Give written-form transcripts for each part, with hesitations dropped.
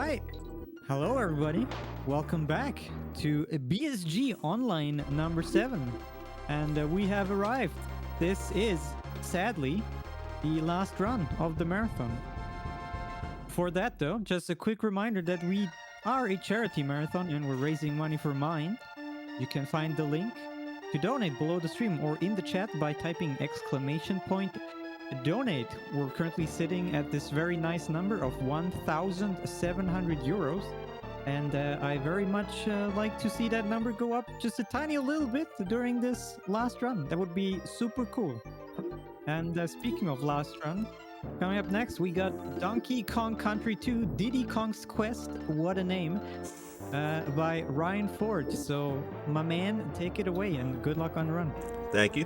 right. Hello, everybody. Welcome back to BSG Online number 7. And we have arrived. This is, sadly, the last run of the marathon. For that, though, just a quick reminder that we are a charity marathon and we're raising money for Mind. You can find the link to donate below the stream or in the chat by typing !donate. We're currently sitting at this very nice number of 1,700 euros. And I very much like to see that number go up just a tiny little bit during this last run. That would be super cool. And speaking of last run, coming up next, we got Donkey Kong Country 2 Diddy Kong's Quest, what a name, by Ryan Ford. So, my man, take it away and good luck on the run. Thank you.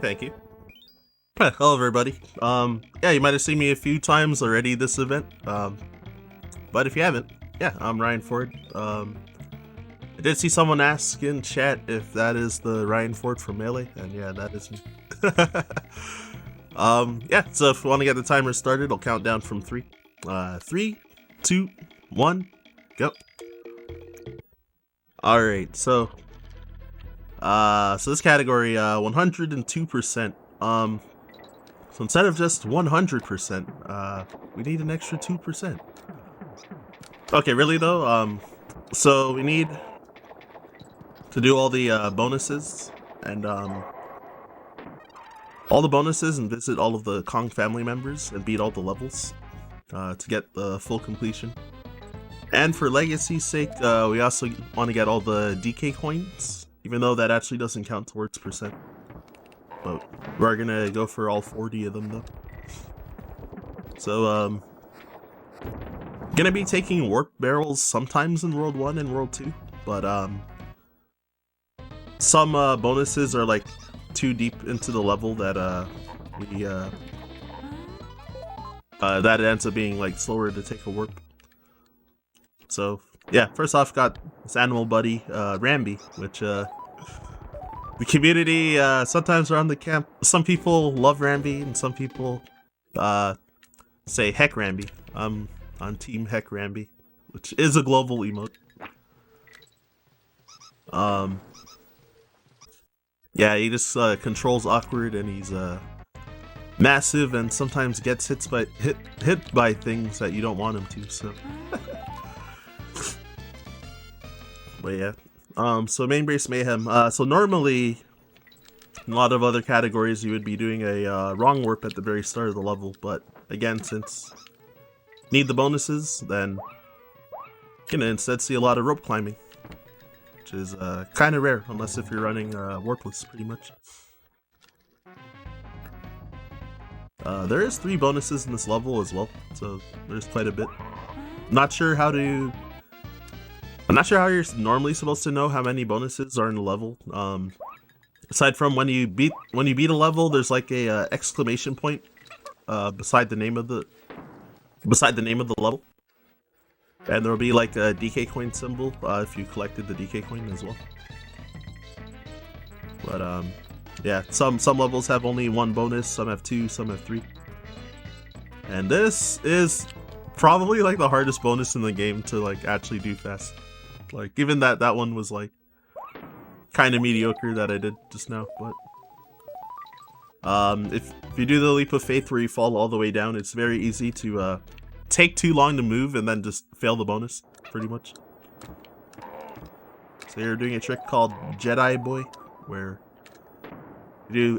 Hello, everybody. Yeah, you might have seen me a few times already this event. But if you haven't, yeah, I'm Ryan Ford. I did see someone ask in chat if that is the Ryan Ford from Melee, and yeah, that is me. Yeah, so if you want to get the timer started, I'll count down from 3. 3, 2, 1, go. Alright, so this category, 102%. So instead of just 100%, we need an extra 2%. Okay, really though, so we need to do all the bonuses and visit all of the Kong family members and beat all the levels to get the full completion. And for legacy's sake, we also want to get all the DK coins, even though that actually doesn't count towards percent. But we're gonna go for all 40 of them though. So gonna be taking warp barrels sometimes in World 1 and World 2, but some bonuses are like too deep into the level that that ends up being like slower to take a warp. So yeah, first off, got this animal buddy, Rambi, which the community, sometimes around the camp, some people love Rambi and some people say heck Rambi. I'm on team heck Rambi, which is a global emote. Yeah, he just controls awkward and he's massive and sometimes gets hit by things that you don't want him to, so. But yeah. So main base mayhem. So normally, in a lot of other categories, you would be doing a wrong warp at the very start of the level. But again, since need the bonuses, then you can instead see a lot of rope climbing, which is kind of rare, unless if you're running warpless, pretty much. There is 3 bonuses in this level as well, so there's quite a bit. Not sure how you're normally supposed to know how many bonuses are in the level. Aside from when you beat a level, there's like a exclamation point beside the name of the level, and there will be like a DK coin symbol if you collected the DK coin as well. But yeah, some levels have only 1 bonus, some have 2, some have 3, and this is probably like the hardest bonus in the game to like actually do fast. Like, even that one was like kind of mediocre that I did just now, but if you do the leap of faith where you fall all the way down, it's very easy to take too long to move and then just fail the bonus, pretty much. So you're doing a trick called Jedi Boy, where you do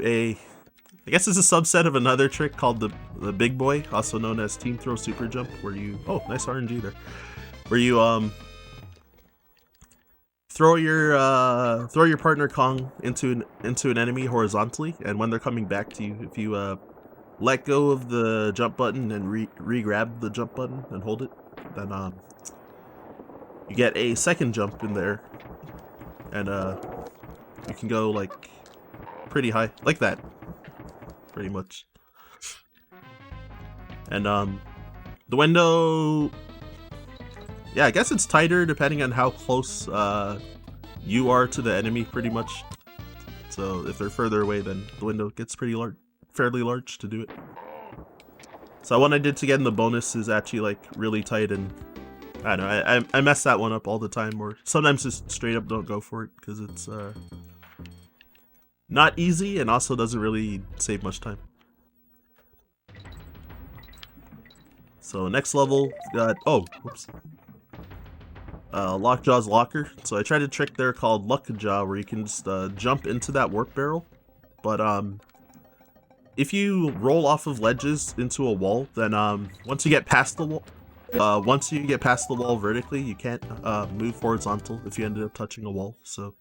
I guess it's a subset of another trick called the Big Boy, also known as Team Throw Super Jump, where you, oh, nice RNG there, where you throw your partner Kong into an enemy horizontally, and when they're coming back to you, if you let go of the jump button and re-grab the jump button and hold it, then you get a second jump in there, and you can go like pretty high, like that, pretty much. And the window, yeah, I guess it's tighter depending on how close you are to the enemy, pretty much. So if they're further away, then the window gets fairly large to do it. So what I did to get in the bonus is actually like really tight and I know, I mess that one up all the time, or sometimes just straight up don't go for it because it's not easy and also doesn't really save much time. So next level, we got, oh, whoops. Lockjaw's Locker. So I tried a trick there called Luckjaw where you can just jump into that warp barrel. But if you roll off of ledges into a wall, then once you get past the wall, vertically, you can't move horizontal if you ended up touching a wall. So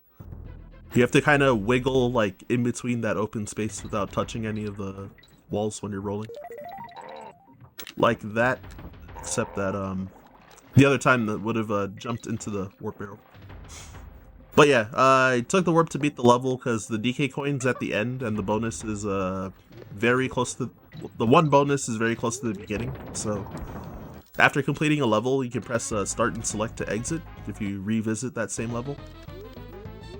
you have to kind of wiggle like in between that open space without touching any of the walls when you're rolling. Like that, except that the other time that would have jumped into the warp barrel. But yeah, I took the warp to beat the level because the DK coin's at the end and the bonus is very close to the one bonus is very close to the beginning. So after completing a level, you can press start and select to exit if you revisit that same level.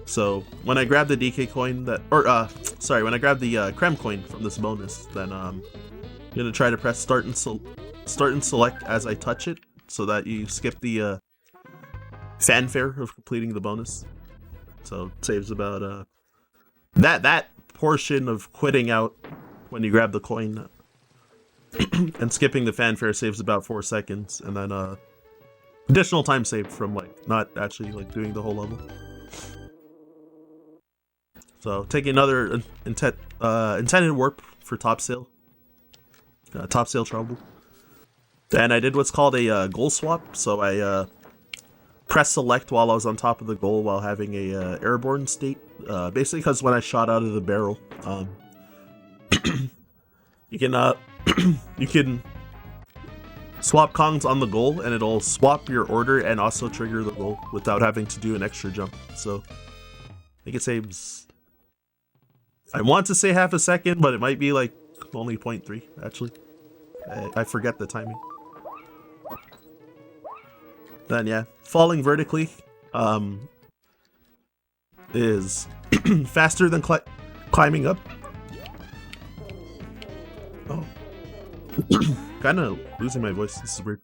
So when I grab the DK coin when I grab the Creme coin from this bonus, then I'm gonna try to press start and select as I touch it, so that you skip the fanfare of completing the bonus. So it saves about that portion of quitting out when you grab the coin and skipping the fanfare saves about 4 seconds, and then additional time saved from like not actually like doing the whole level. So taking another intended warp for top sale trouble. And I did what's called a goal swap. So I pressed select while I was on top of the goal while having a airborne state. Basically, because when I shot out of the barrel, you can swap Kongs on the goal, and it'll swap your order and also trigger the goal without having to do an extra jump. So I think it saves, I want to say half a second, but it might be like only 0.3 actually. I forget the timing. Then yeah, falling vertically is faster than climbing up. Oh, kind of losing my voice. This is weird.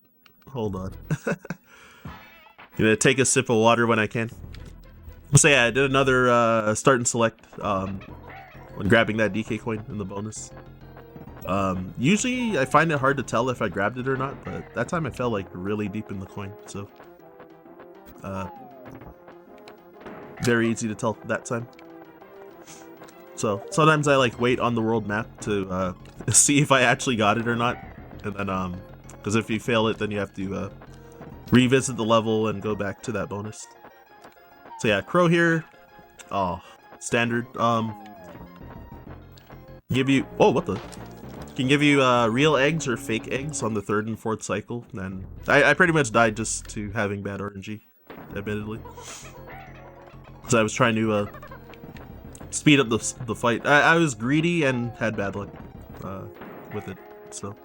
Hold on. Gonna take a sip of water when I can. So yeah, I did another start and select when grabbing that DK coin in the bonus. Usually I find it hard to tell if I grabbed it or not, but that time I fell like really deep in the coin, so very easy to tell that time. So sometimes I like wait on the world map to see if I actually got it or not, and then because if you fail it, then you have to revisit the level and go back to that bonus. So yeah, Crow here, standard. Give you, oh, what the? Can give you real eggs or fake eggs on the 3rd and 4th cycle. And I pretty much died just to having bad RNG, admittedly, because I was trying to speed up the fight. I was greedy and had bad luck with it. So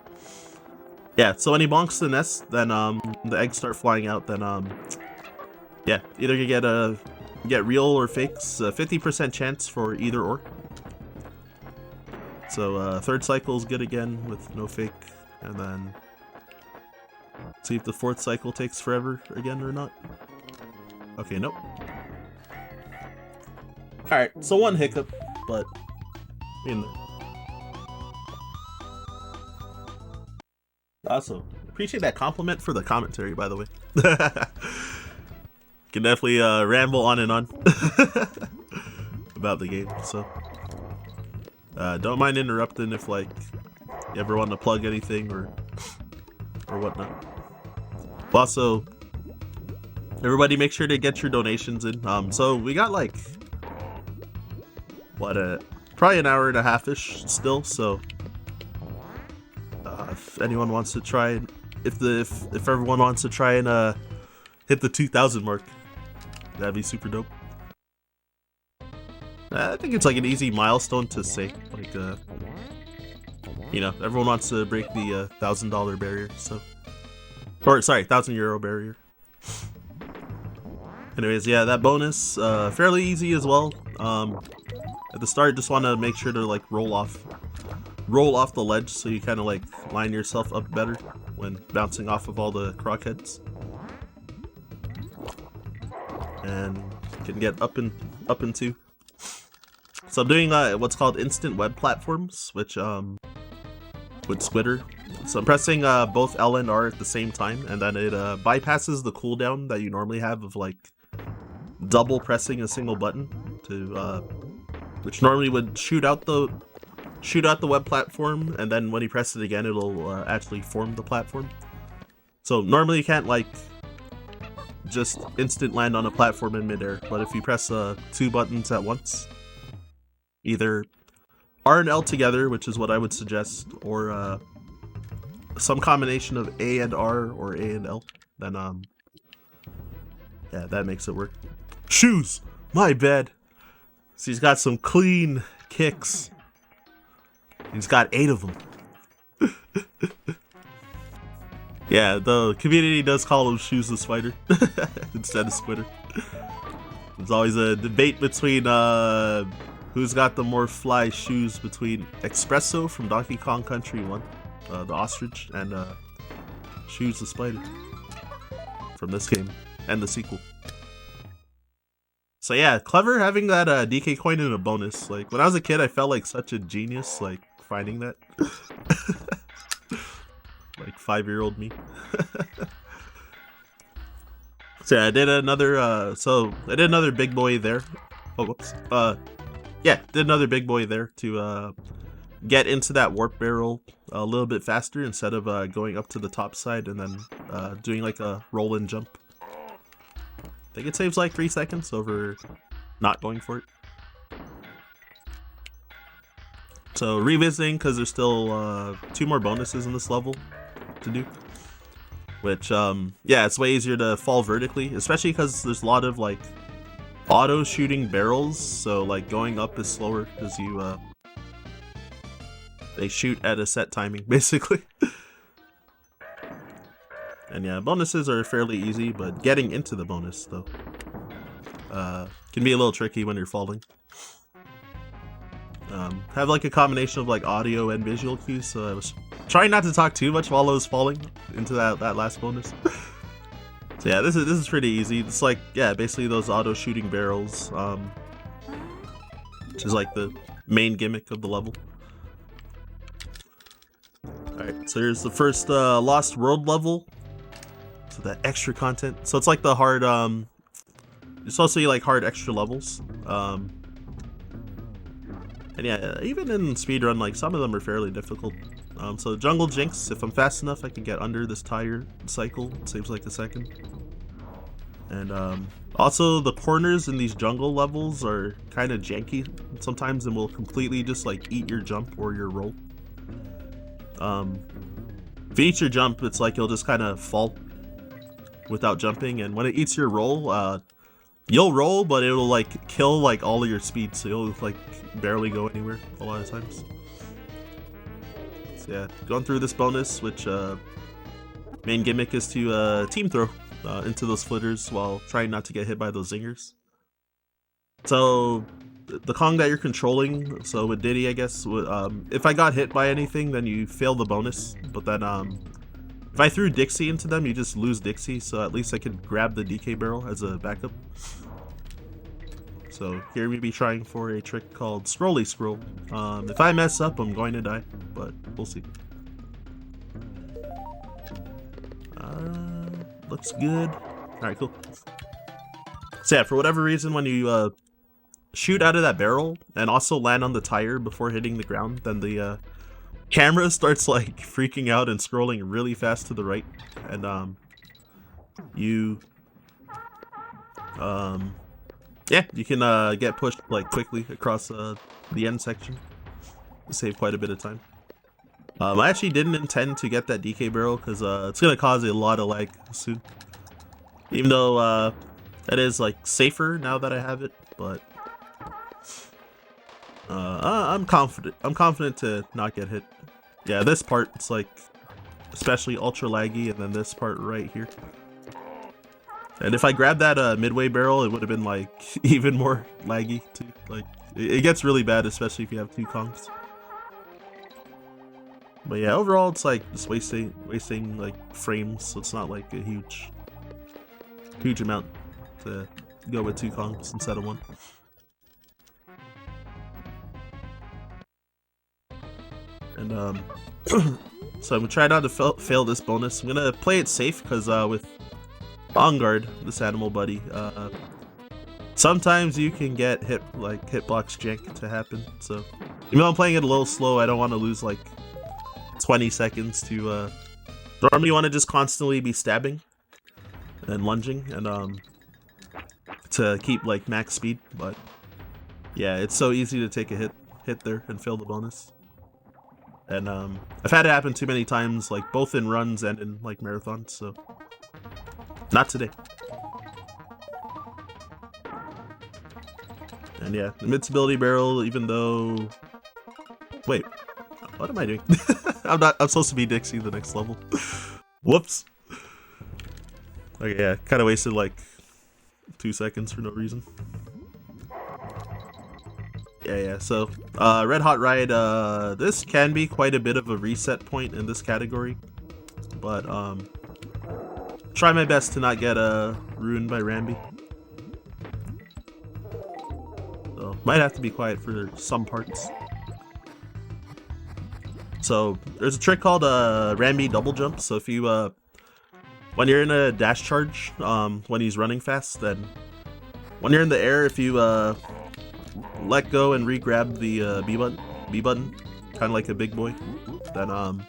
yeah, so when he bonks the nest, then the eggs start flying out. Then yeah, either you get real or fakes. 50% chance for either or. So 3rd cycle is good again with no fake, and then see if the 4th cycle takes forever again or not. Okay, nope. Alright, so one hiccup, but in there. Also, appreciate that compliment for the commentary, by the way. Can definitely ramble on and on about the game, so don't mind interrupting if like you ever want to plug anything or whatnot. Also, everybody make sure to get your donations in. So we got like probably an hour and a half-ish still, so if anyone wants to try, if everyone wants to try and hit the 2,000 mark, that'd be super dope. I think it's like an easy milestone to say, like you know, everyone wants to break the $1,000 barrier, so, or sorry, €1,000 barrier. Anyways, yeah, that bonus fairly easy as well. At the start, just want to make sure to like roll off the ledge, so you kind of like line yourself up better when bouncing off of all the crockheads. and can get up into. So I'm doing what's called instant web platforms, which with Squitter. So I'm pressing both L and R at the same time, and then it bypasses the cooldown that you normally have of like double pressing a single button to which normally would shoot out the web platform, and then when you press it again, it'll actually form the platform. So normally you can't like just instant land on a platform in midair, but if you press two buttons at once, either R and L together, which is what I would suggest, or some combination of A and R or A and L, then yeah, that makes it work. Shoes! My bad. So he's got some clean kicks. He's got 8 of them. Yeah, the community does call him Shoes the Spider instead of Squitter. There's always a debate between who's got the more fly shoes between Espresso from Donkey Kong Country 1, the ostrich, and Shoes the Spider from this game and the sequel. So yeah, clever having that DK coin in a bonus. Like when I was a kid, I felt like such a genius, like finding that. Like 5-year-old me. So yeah, I did another big boy there. Oh, whoops. Yeah, did another big boy there to get into that warp barrel a little bit faster instead of going up to the top side and then doing like a roll and jump. I think it saves like 3 seconds over not going for it. So revisiting, because there's still 2 more bonuses in this level to do. Which, yeah, it's way easier to fall vertically, especially because there's a lot of like auto shooting barrels. So like going up is slower because you, they shoot at a set timing basically. And yeah, bonuses are fairly easy, but getting into the bonus, though, can be a little tricky when you're falling. Have like a combination of like audio and visual cues, so I was trying not to talk too much while I was falling into that last bonus. So yeah, this is pretty easy. It's like, yeah, basically those auto shooting barrels, which is like the main gimmick of the level. Alright, so here's the first Lost World level. So that extra content. So it's like the hard, it's also like hard extra levels. And yeah, even in Speedrun, like some of them are fairly difficult. So Jungle Jinx, if I'm fast enough, I can get under this tire cycle. It saves like a second. And also the corners in these jungle levels are kind of janky sometimes and will completely just like eat your jump or your roll. If you eat your jump, it's like you'll just kind of fall without jumping, and when it eats your roll, you'll roll, but it'll like kill like all of your speed, so you'll like barely go anywhere a lot of times. So yeah, going through this bonus, which main gimmick is to team throw into those flitters while trying not to get hit by those zingers. So the Kong that you're controlling, so with Diddy, I guess, if I got hit by anything, then you fail the bonus, but then if I threw Dixie into them, you just lose Dixie, so at least I could grab the DK barrel as a backup. So here we be trying for a trick called Scrolly Scroll. If I mess up, I'm going to die, but we'll see. Looks good. Alright, cool. So yeah, for whatever reason, when you shoot out of that barrel and also land on the tire before hitting the ground, then the camera starts like freaking out and scrolling really fast to the right, and yeah, you can get pushed like quickly across the end section. Save quite a bit of time. I actually didn't intend to get that DK barrel because it's gonna cause a lot of lag soon, even though it is like safer now that I have it, but I'm confident to not get hit. Yeah, this part, it's like especially ultra laggy, and then this part right here. And if I grabbed that midway barrel, it would have been like even more laggy too. Like it gets really bad, especially if you have 2 Kongs. But yeah, overall it's like just wasting like frames, so it's not like a huge amount to go with 2 Kongs instead of 1. And so I'm gonna try not to fail this bonus. I'm gonna play it safe because with On Guard, this animal buddy, sometimes you can get hitbox jank to happen. So even though I'm playing it a little slow, I don't want to lose like 20 seconds to. Normally, you want to just constantly be stabbing and lunging and to keep like max speed. But yeah, it's so easy to take a hit there and fail the bonus. And I've had it happen too many times, like both in runs and in like marathons. So not today. And yeah, the invincibility barrel, even though... Wait, what am I doing? I'm supposed to be Dixie the next level. Whoops. Okay, yeah, kind of wasted like 2 seconds for no reason. Yeah, so Red Hot Ride, this can be quite a bit of a reset point in this category. But try my best to not get ruined by Rambi. So might have to be quiet for some parts. So there's a trick called Rambi double jump. So if you when you're in a dash charge, when he's running fast, then when you're in the air, if you let go and re-grab the B button, kind of like a big boy, then and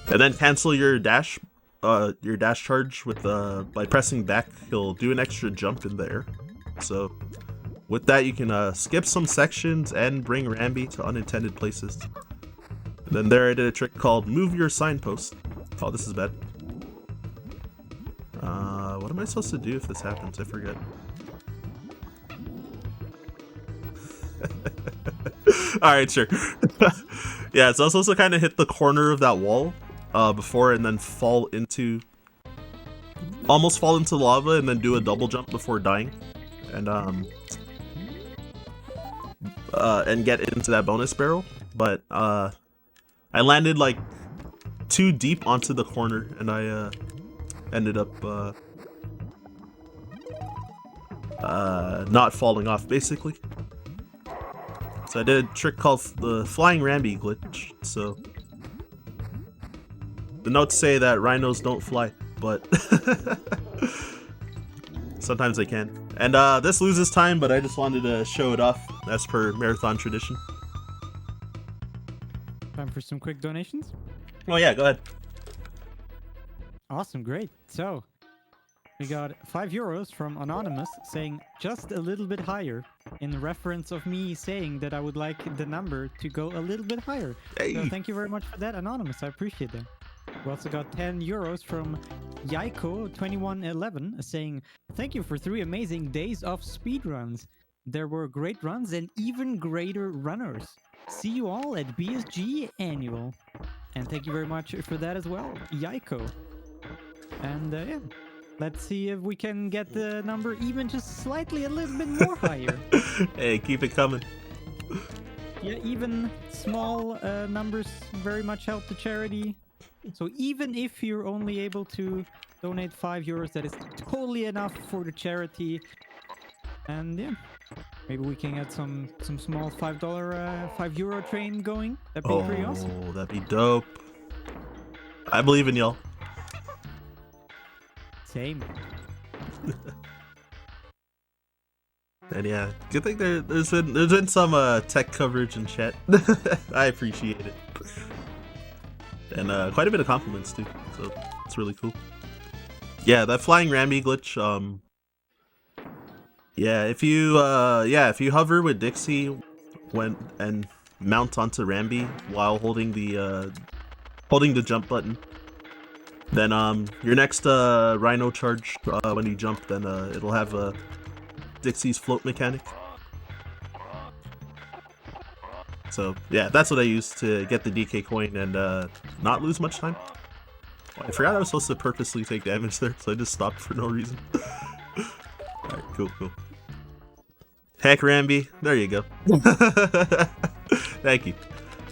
then cancel your dash charge with by pressing back. He'll do an extra jump in the air. So with that, you can skip some sections and bring Rambi to unintended places. And then there I did a trick called move your signpost. Oh, this is bad. What am I supposed to do if this happens? I forget. Alright, sure. Yeah, so I was supposed to kind of hit the corner of that wall before and then almost fall into lava and then do a double jump before dying. And get into that bonus barrel. But I landed like too deep onto the corner and I ended up not falling off, basically. So I did a trick called the flying Rambi glitch. So the notes say that rhinos don't fly, but sometimes they can. And this loses time, but I just wanted to show it off as per marathon tradition. Time for some quick donations. Oh yeah, go ahead. Awesome, great. So we got €5 from Anonymous saying just a little bit higher, in reference of me saying that I would like the number to go a little bit higher. Hey. So thank you very much for that, Anonymous. I appreciate that. We also got €10 from Yaiko2111 saying, thank you for 3 amazing days of speedruns. There were great runs and even greater runners. See you all at BSG Annual. And thank you very much for that as well, Yaiko. And yeah, let's see if we can get the number even just slightly a little bit more higher. Hey, keep it coming. Yeah, even small numbers very much help the charity. So even if you're only able to donate €5, that is totally enough for the charity. And yeah, maybe we can get some small €5 train going. That'd be pretty awesome. Oh, that'd be dope. I believe in y'all. Same. And yeah, good thing there's been some tech coverage in chat. I appreciate it. And quite a bit of compliments too, so it's really cool. Yeah, that flying Rambi glitch. Yeah, if you hover with Dixie and mount onto Rambi while holding the jump button, then your next Rhino charge when you jump, then it'll have Dixie's float mechanic. So yeah, that's what I used to get the DK coin and not lose much time. I forgot I was supposed to purposely take damage there, so I just stopped for no reason. Alright, cool. Heck, Rambi, there you go. Thank you.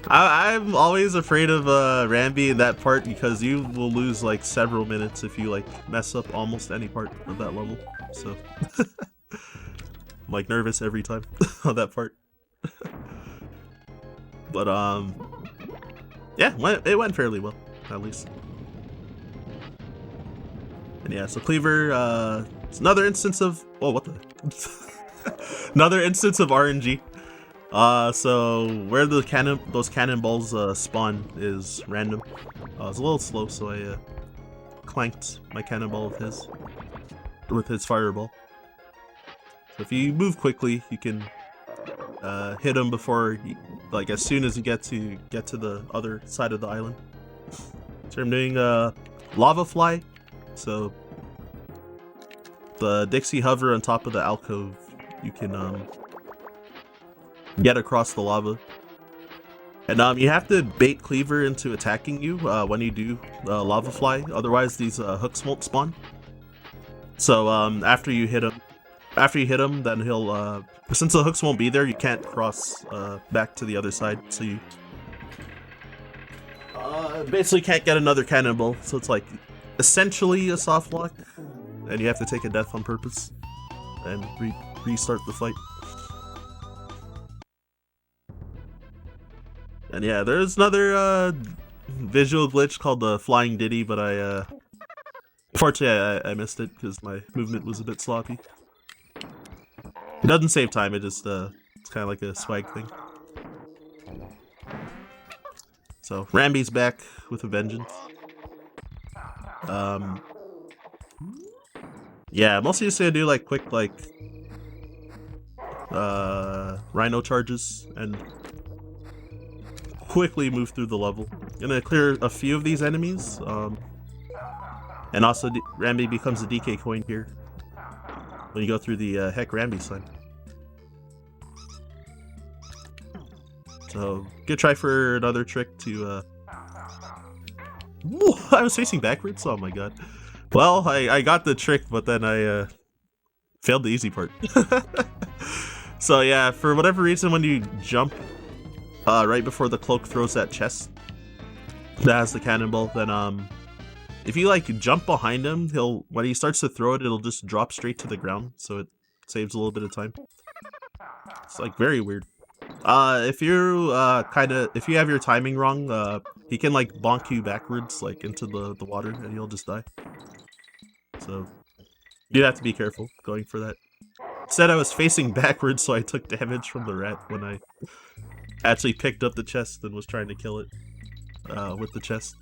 I'm always afraid of Rambi in that part because you will lose like several minutes if you like mess up almost any part of that level. So I'm like nervous every time on that part. But yeah, it went fairly well, at least. And yeah, so Cleaver, it's another instance of what the another instance of RNG. So where the those cannonballs spawn is random. It's a little slow, so I clanked my cannonball with his fireball. So if you move quickly, you can hit him before, like as soon as you get to the other side of the island. So I'm doing lava fly. So the Dixie hover on top of the alcove, you can get across the lava. And you have to bait Cleaver into attacking you when you do lava fly. Otherwise, these hooks won't spawn. So after you hit him, then he'll since the hooks won't be there, you can't cross back to the other side. So you basically can't get another cannonball. So it's like essentially a soft lock, and you have to take a death on purpose and restart the fight. And yeah, there's another visual glitch called the flying Diddy, but unfortunately I missed it because my movement was a bit sloppy. It doesn't save time, it just it's kind of like a swag thing. So Rambi's back with a vengeance. Yeah, mostly just gonna do like quick rhino charges and quickly move through the level. Gonna clear a few of these enemies, and also Rambi becomes a DK coin here when you go through the heck Rambi sign. So good try for another trick to Whoa, I was facing backwards? Oh my god. Well, I got the trick, but then I failed the easy part. So yeah, for whatever reason, when you jump right before the cloak throws that chest that has the cannonball, then if you like jump behind him, when he starts to throw it, it'll just drop straight to the ground, so it saves a little bit of time. It's like very weird. If you if you have your timing wrong, he can like bonk you backwards like into the water and you'll just die. So you have to be careful going for that. Instead, I was facing backwards, so I took damage from the rat when I actually picked up the chest and was trying to kill it with the chest.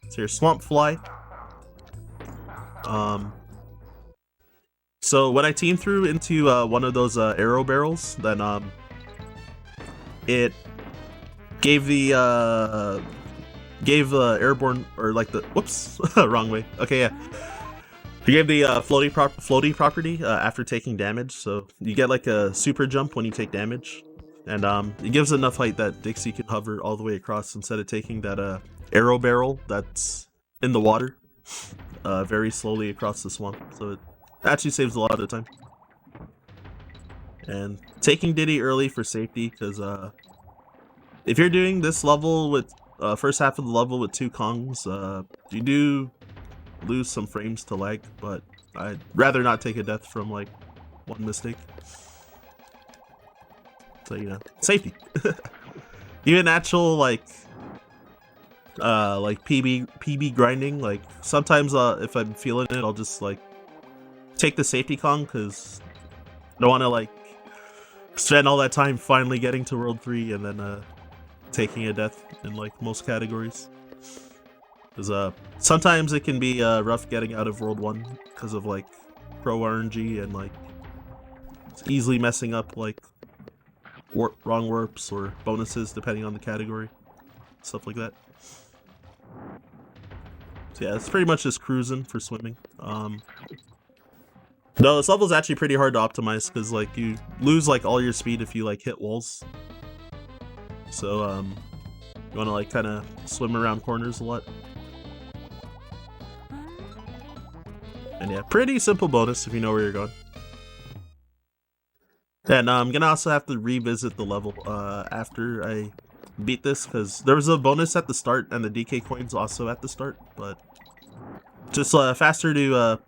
So here's Swamp Fly. So when I team through into one of those arrow barrels, then it gave the airborne, or like the whoops wrong way. Okay, yeah. He gave the floaty property after taking damage, so you get like a super jump when you take damage, and it gives enough height that Dixie can hover all the way across instead of taking that arrow barrel that's in the water very slowly across the swamp. So it actually saves a lot of time. And taking Diddy early for safety, because if you're doing this level with first half of the level with 2 Kongs, you do lose some frames to lag, but I'd rather not take a death from like one mistake. So you know, safety. Even actual like PB grinding, like sometimes if I'm feeling it, I'll just like take the safety Kong because I don't want to like spend all that time finally getting to World 3 and then taking a death in like most categories. Because sometimes it can be rough getting out of World 1 because of like pro RNG and like easily messing up like wrong warps or bonuses depending on the category, stuff like that. So yeah, it's pretty much just cruising for swimming. No, this level is actually pretty hard to optimize because like you lose like all your speed if you like hit walls. So you want to like kind of swim around corners a lot. And yeah, pretty simple bonus if you know where you're going. And I'm gonna also have to revisit the level after I beat this, because there was a bonus at the start and the DK coins also at the start, but just faster to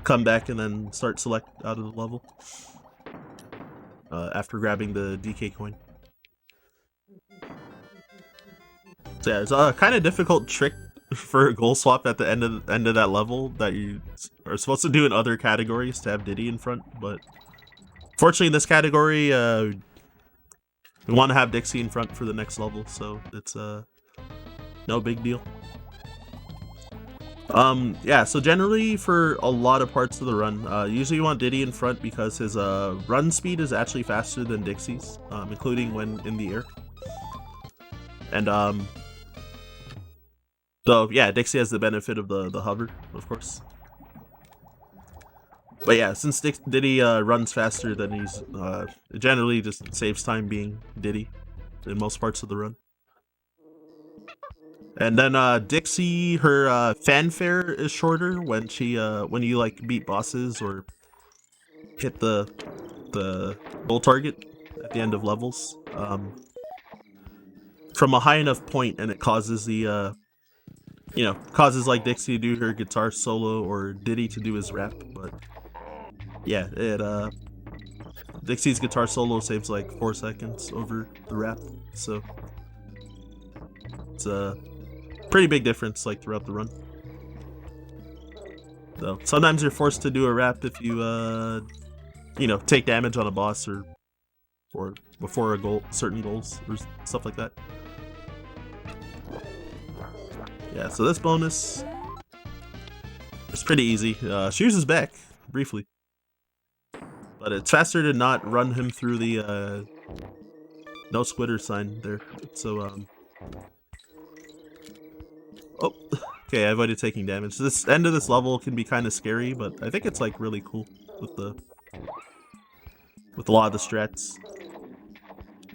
come back and then start select out of the level after grabbing the DK coin. So yeah, it's a kind of difficult trick for a goal swap at the end of that level that you are supposed to do in other categories to have Diddy in front, but fortunately in this category we want to have Dixie in front for the next level, so it's no big deal. Yeah, so generally for a lot of parts of the run, usually you want Diddy in front because his run speed is actually faster than Dixie's, including when in the air. And so yeah, Dixie has the benefit of the hover, of course. But yeah, since Diddy runs faster, then he's it generally just saves time being Diddy in most parts of the run. And then Dixie, her fanfare is shorter when she when you like beat bosses or hit the goal target at the end of levels from a high enough point, and it causes the causes like Dixie to do her guitar solo or Diddy to do his rap. But yeah, it Dixie's guitar solo saves like 4 seconds over the rap, so it's a pretty big difference like throughout the run. So sometimes you're forced to do a rap if you take damage on a boss or before a goal, certain goals or stuff like that. Yeah, so this bonus is pretty easy. She uses back briefly, but it's faster to not run him through the no squitter sign there. So oh, okay, I avoided taking damage. This end of this level can be kind of scary, but I think it's like really cool with a lot of the strats.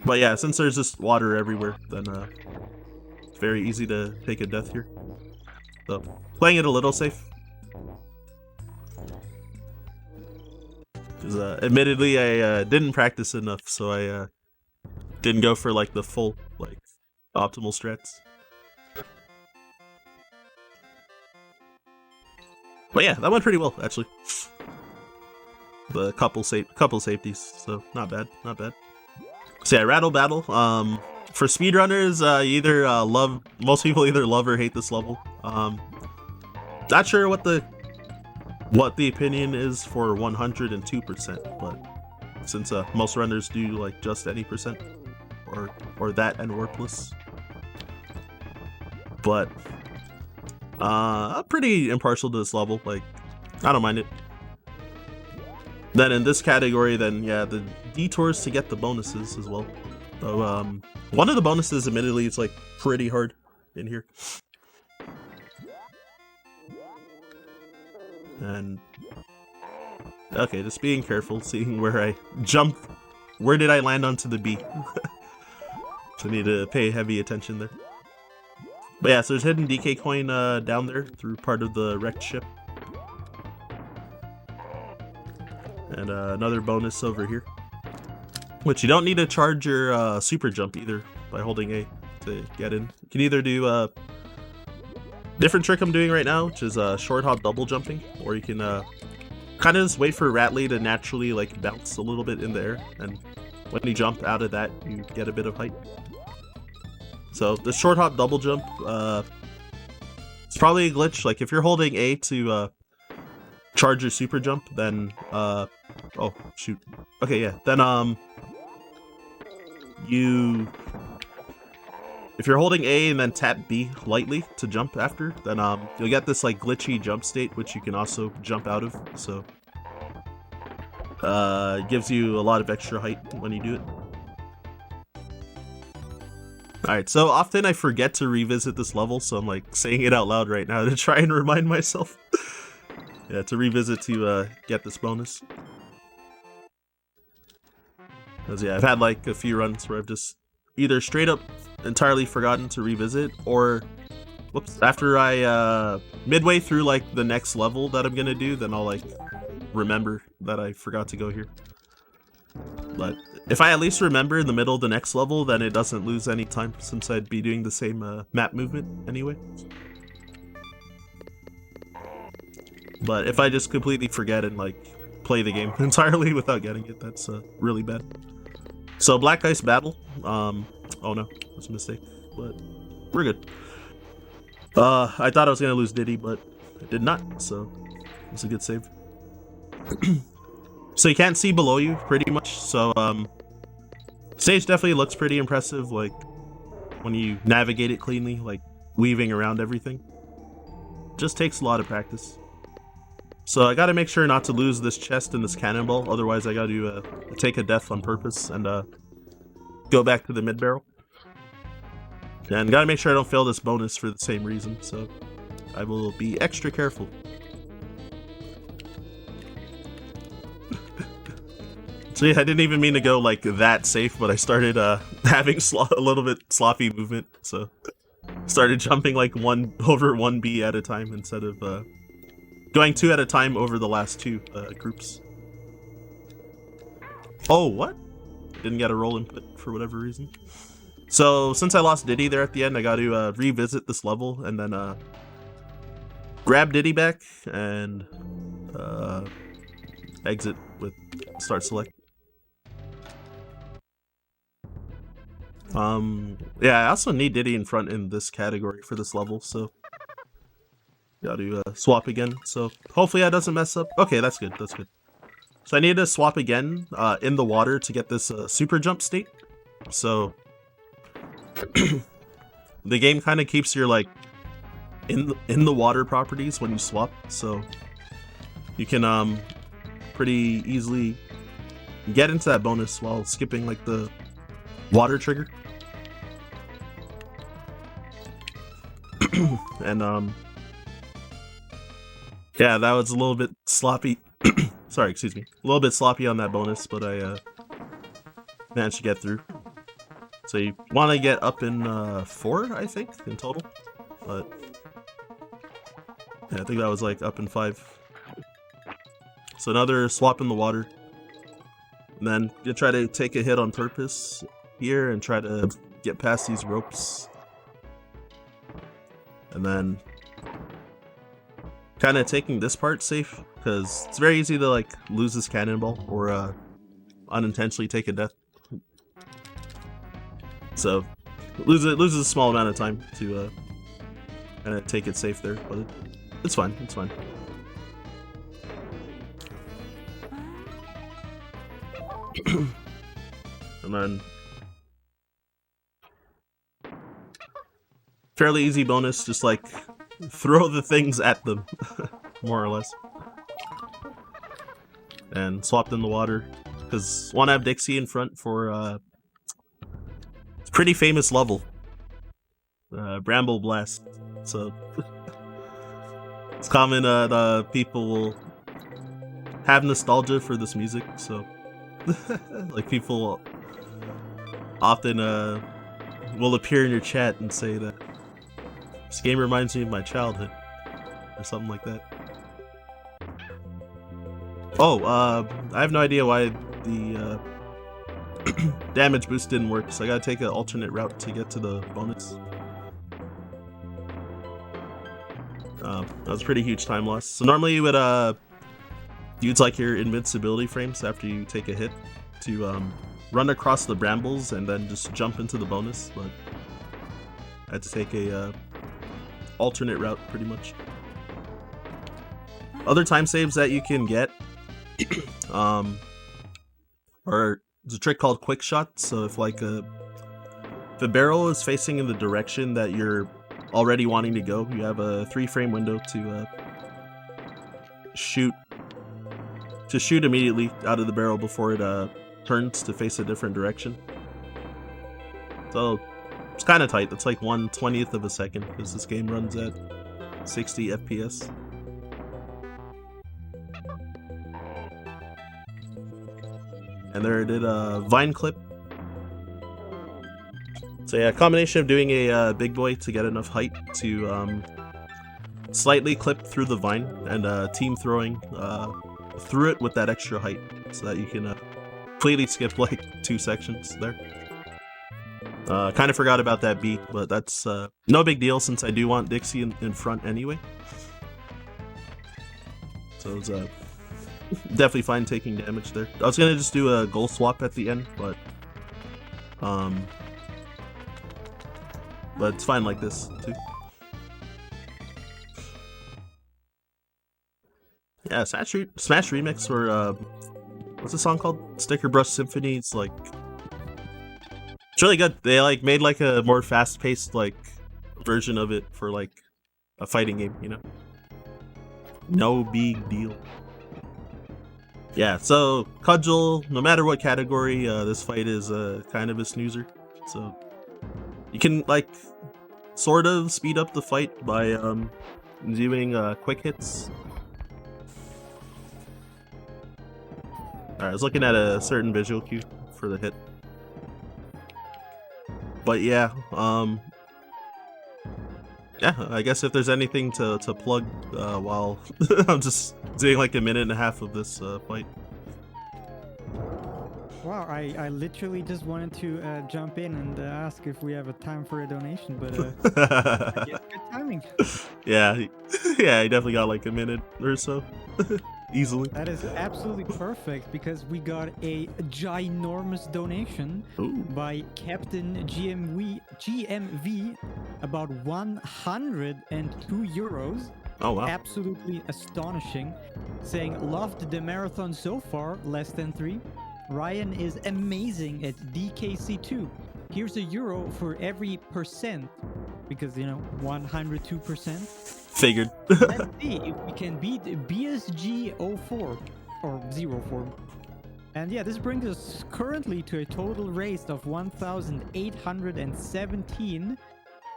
But yeah, since there's just water everywhere, then it's very easy to take a death here. So playing it a little safe. Because admittedly, I didn't practice enough, so I didn't go for like the full like optimal strats. But yeah, that went pretty well actually. The couple safeties, so not bad, not bad. So yeah, Rattle Battle. For speedrunners, most people either love or hate this level. Not sure what the opinion is for 102%, but since most runners do like just any percent or that and or plus. But I'm pretty impartial to this level, like I don't mind it. Then in this category, then yeah, the detours to get the bonuses as well. So one of the bonuses, admittedly, it's like pretty hard in here. And okay, just being careful, seeing where I jump. Where did I land onto the B? So I need to pay heavy attention there. But yeah, so there's hidden DK coin down there through part of the wrecked ship. And another bonus over here, which you don't need to charge your super jump either by holding A to get in. You can either do different trick I'm doing right now, which is short hop double jumping, or you can kind of just wait for Ratley to naturally like bounce a little bit in the air, and when you jump out of that, you get a bit of height. So the short hop double jump, it's probably a glitch. Like if you're holding A to charge your super jump, then oh shoot, okay, yeah, then if you're holding A and then tap B lightly to jump after, then you'll get this like glitchy jump state, which you can also jump out of. So it gives you a lot of extra height when you do it. Alright, so often I forget to revisit this level, so I'm like saying it out loud right now to try and remind myself. Yeah, to revisit to get this bonus. Because yeah, I've had like a few runs where I've just either straight up entirely forgotten to revisit, or whoops, after I midway through like the next level that I'm gonna do, then I'll like remember that I forgot to go here. But If I at least remember in the middle of the next level, then it doesn't lose any time, since I'd be doing the same map movement anyway. But if I just completely forget and like play the game entirely without getting it, that's really bad. So Black Ice Battle. Oh no, that's a mistake, but we're good. I thought I was gonna lose Diddy, but I did not, so it's a good save. So you can't see below you pretty much, so stage definitely looks pretty impressive, like when you navigate it cleanly, like weaving around everything. Just takes a lot of practice. So I gotta make sure not to lose this chest and this cannonball, otherwise I gotta take a death on purpose and go back to the mid barrel. And gotta make sure I don't fail this bonus for the same reason, so I will be extra careful. So yeah, I didn't even mean to go like that safe, but I started having a little bit sloppy movement, so started jumping like over 1B at a time instead of going 2 at a time over the last 2 groups. Oh, what? Didn't get a roll input for whatever reason. So since I lost Diddy there at the end, I got to revisit this level and then grab Diddy back and exit with start select. Yeah, I also need Diddy in front in this category for this level, so got to swap again. So hopefully that doesn't mess up. Okay, that's good. That's good. So I need to swap again in the water to get this super jump state. So the game kind of keeps your like in the water properties when you swap, so you can pretty easily get into that bonus while skipping like the water trigger. And yeah, that was a little bit sloppy. Sorry, excuse me. A little bit sloppy on that bonus, but I managed to get through. So you want to get up in 4, I think, in total. But yeah, I think that was like up in 5. So another swap in the water. And then you try to take a hit on purpose here and try to get past these ropes. And then kind of taking this part safe, because it's very easy to like lose this cannonball or unintentionally take a death. So loses a small amount of time to kind of take it safe there, but it's fine. It's fine. And then fairly easy bonus, just like throw the things at them, more or less. And swapped in the water, because want to have Dixie in front for pretty famous level, Bramble Blast. So it's common that people will have nostalgia for this music, so like people often will appear in your chat and say that this game reminds me of my childhood or something like that. Oh, I have no idea why the damage boost didn't work, so I gotta take an alternate route to get to the bonus. That was a pretty huge time loss. So normally you would use like your invincibility frames after you take a hit to run across the brambles and then just jump into the bonus, but I had to take a alternate route pretty much. Other time saves that you can get are there's a trick called quick shot. So if like the barrel is facing in the direction that you're already wanting to go, you have a 3-frame window to shoot immediately out of the barrel before it turns to face a different direction. So it's kind of tight. It's like 1/20th of a second because this game runs at 60 FPS. And there I did a vine clip. So yeah, a combination of doing a big boy to get enough height to slightly clip through the vine, and team throwing through it with that extra height so that you can completely skipped like 2 sections there. Kind of forgot about that beat, but that's no big deal since I do want Dixie in front anyway. So it's definitely fine taking damage there. I was gonna just do a goal swap at the end, but it's fine like this too. Yeah, Smash Remix or what's the song called? Sticker Brush Symphony. It's like it's really good. They like made like a more fast-paced like version of it for like a fighting game, you know. No big deal. Yeah, so Cudgel, no matter what category, this fight is kind of a snoozer. So you can like sort of speed up the fight by doing quick hits. Alright, I was looking at a certain visual cue for the hit. But yeah, yeah, I guess if there's anything to plug while I'm just doing like a minute and a half of this fight. Wow, I literally just wanted to jump in and ask if we have a time for a donation, but I guess good timing. Yeah, yeah, I definitely got like a minute or so. Easily. That is absolutely perfect because we got a ginormous donation by Captain GMV about 102 euros. Oh wow. Absolutely astonishing. Saying, loved the marathon so far, less than 3. Ryan is amazing at DKC2. Here's €1 for every percent. Because, you know, 102%. Figured. Let's see if we can beat BSG 04 or 04. And yeah, this brings us currently to a total race of 1,817.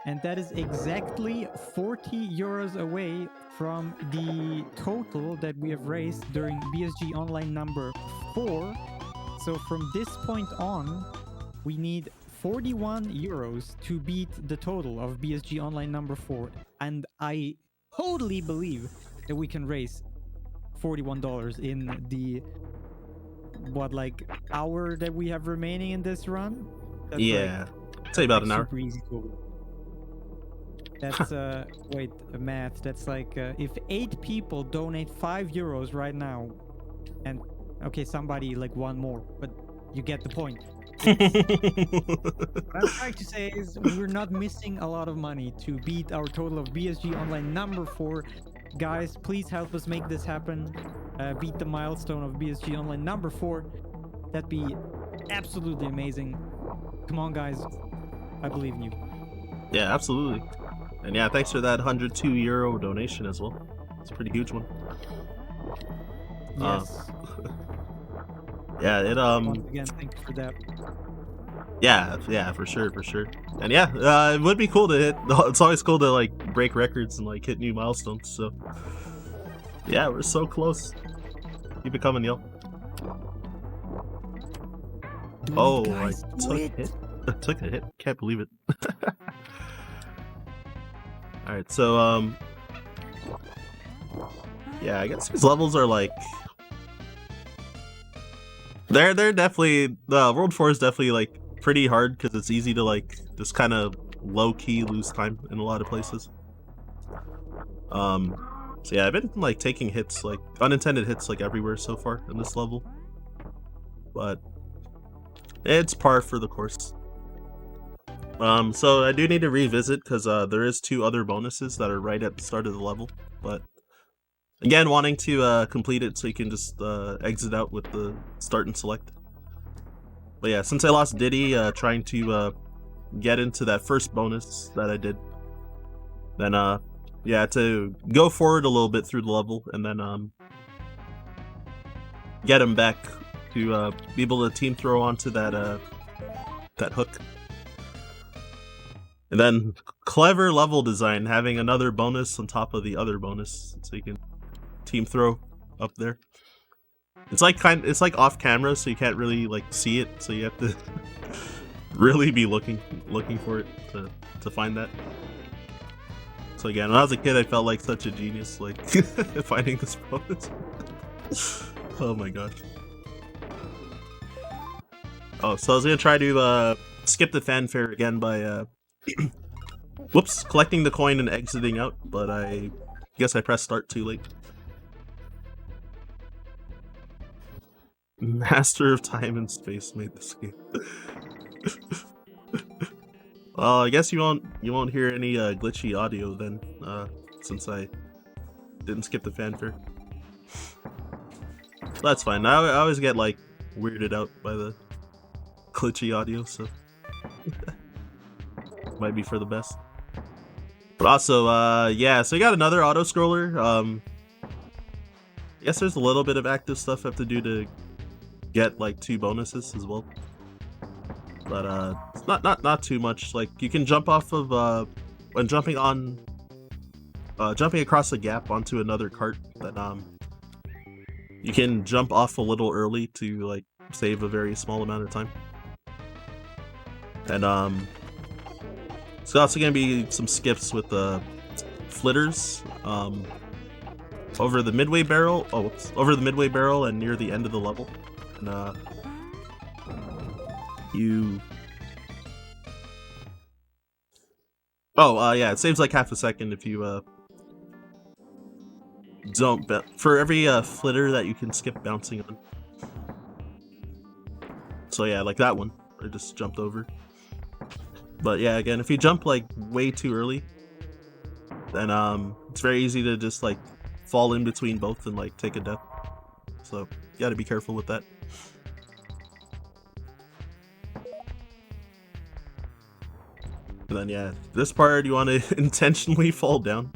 And that is exactly 40 euros away from the total that we have raised during BSG Online number 4. So from this point on, we need 41 euros to beat the total of BSG Online number 4. And I totally believe that we can raise $41 in the like hour that we have remaining in this run. That's yeah, like, say about an hour. Super easy to. That's wait, math. That's like if 8 people donate 5 euros right now, and okay, somebody like one more, but you get the point. What I'm trying to say is we're not missing a lot of money to beat our total of BSG Online number 4. Guys, please help us make this happen. Beat the milestone of BSG Online number 4. That'd be absolutely amazing. Come on, guys. I believe in you. Yeah, absolutely. And yeah, thanks for that 102 euro donation as well. It's a pretty huge one. Yes. Yeah, it Once again, thank you for that. Yeah, for sure. And yeah, it would be cool to hit. It's always cool to like break records and like hit new milestones. So yeah, we're so close. Keep it coming, yo. Oh, I took a hit. I took a hit. Can't believe it. All right, so yeah, I guess these levels are like they're definitely World 4 is definitely like pretty hard because it's easy to like just kind of low-key lose time in a lot of places. So yeah, I've been like taking hits, like unintended hits, like everywhere so far in this level, but it's par for the course. So I do need to revisit because there is 2 other bonuses that are right at the start of the level, but again, wanting to complete it so you can just exit out with the start and select. But yeah, since I lost Diddy, trying to get into that first bonus that I did, then yeah, to go forward a little bit through the level and then get him back to be able to team throw onto that that hook. And then clever level design, having another bonus on top of the other bonus, so you can team throw up there. It's like it's like off camera, so you can't really like see it, so you have to really be looking for it to find that. So again, when I was a kid, I felt like such a genius, like finding this bonus. Oh my gosh. Oh, so I was gonna try to skip the fanfare again by whoops, collecting the coin and exiting out, but I guess I pressed start too late. Master of time and space made this game. Well, I guess you won't hear any glitchy audio then, since I didn't skip the fanfare. That's fine. I always get like weirded out by the glitchy audio, so might be for the best. But also, yeah, so you got another auto scroller. I guess there's a little bit of active stuff I have to do to get like 2 bonuses as well. But it's not too much. Like you can jump off of when jumping across the gap onto another cart, then you can jump off a little early to like save a very small amount of time. And there's also gonna be some skips with the flitters over the midway barrel. Oh, whoops, over the midway barrel and near the end of the level. And yeah, it saves like half a second if you don't for every flitter that you can skip bouncing on. So yeah, like that one I just jumped over. But yeah, again, if you jump like way too early, then it's very easy to just like fall in between both and like take a death. So you gotta be careful with that. And then yeah, this part you want to intentionally fall down.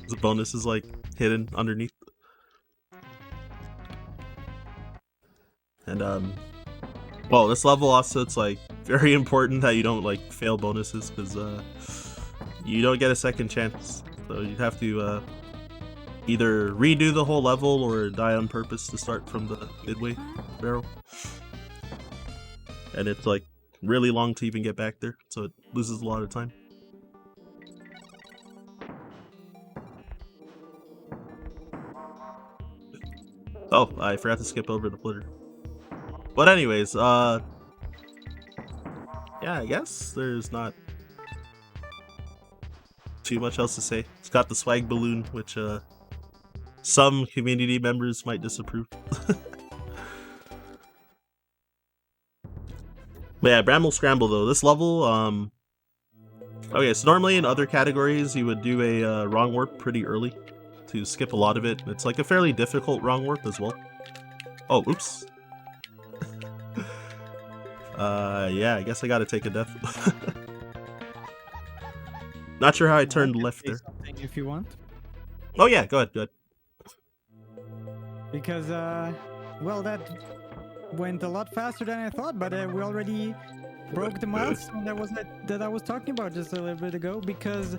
The bonus is like hidden underneath. And well, this level also, it's like very important that you don't like fail bonuses, because you don't get a second chance. So you have to either redo the whole level or die on purpose to start from the midway barrel. And it's like really long to even get back there, so it loses a lot of time. Oh, I forgot to skip over the flitter. But anyways, yeah, I guess there's not too much else to say. It's got the swag balloon, which some community members might disapprove. But yeah, Bramble Scramble though, this level, okay, so normally in other categories you would do a wrong warp pretty early to skip a lot of it. It's like a fairly difficult wrong warp as well. Oh, oops. Yeah, I guess I gotta take a death. Not sure how I turned left there. If you want. Oh yeah, go ahead. Because, well, that went a lot faster than I thought, but we already broke the milestone that I was talking about just a little bit ago, because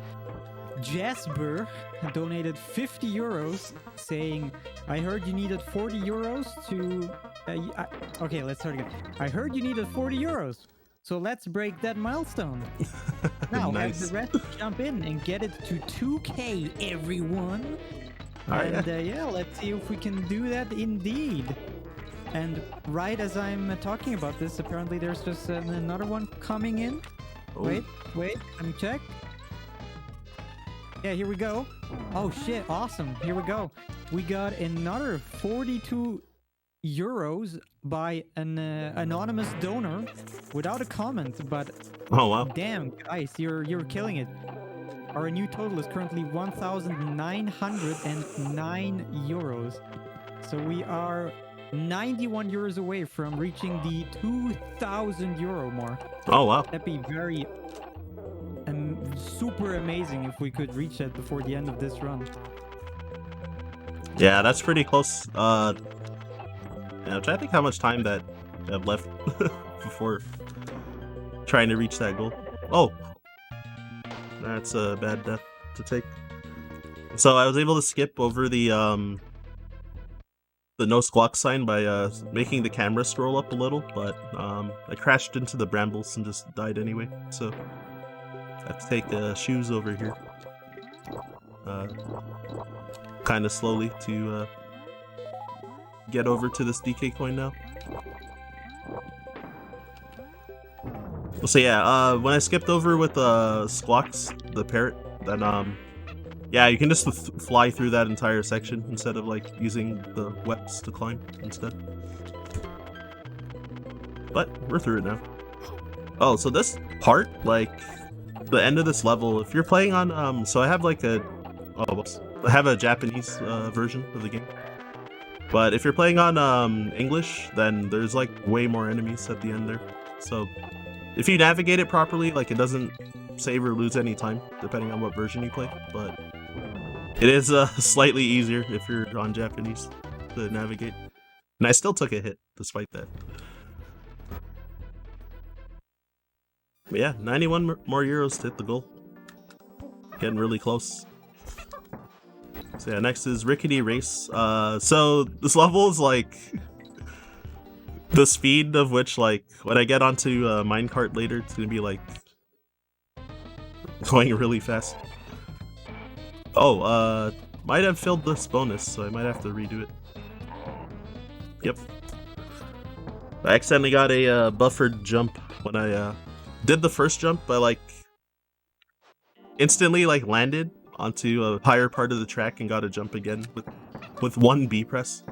Jasper donated 50 euros saying, I heard you needed 40 euros to... okay, let's start again. I heard you needed 40 euros, so let's break that milestone. Now, nice. Have the rest jump in and get it to 2K, everyone. And yeah, let's see if we can do that indeed. And right as I'm talking about this, apparently there's just another one coming in. Oh. Wait, let me check. Yeah, here we go. Oh shit, awesome. Here we go. We got another 42 euros by an anonymous donor without a comment, but oh wow. Damn, guys, you're killing it. Our new total is currently 1,909 euros. So we are 91 euros away from reaching the 2,000 euro mark. Oh wow. That'd be very super amazing if we could reach that before the end of this run. Yeah, that's pretty close. Yeah, I'm trying to think how much time that I have left before trying to reach that goal. Oh, that's a bad death to take. So I was able to skip over the no squawk sign by making the camera scroll up a little, but I crashed into the brambles and just died anyway. So I have to take shoes over here, kind of slowly to get over to this DK coin now. So yeah, when I skipped over with Squawks, the parrot, then yeah, you can just fly through that entire section instead of like using the webs to climb instead. But we're through it now. Oh, so this part, like the end of this level, if you're playing on so I have like a whoops. I have a Japanese version of the game. But if you're playing on English, then there's like way more enemies at the end there. So if you navigate it properly, like it doesn't save or lose any time, depending on what version you play. But it is slightly easier if you're on Japanese to navigate. And I still took a hit despite that. But yeah, 91 more euros to hit the goal. Getting really close. So yeah, next is Rickety Race. So this level is like the speed of which, like, when I get onto minecart later, it's gonna be like going really fast. Oh, might have failed this bonus, so I might have to redo it. Yep. I accidentally got a buffered jump when I did the first jump. I like instantly like landed onto a higher part of the track and got a jump again with one B press.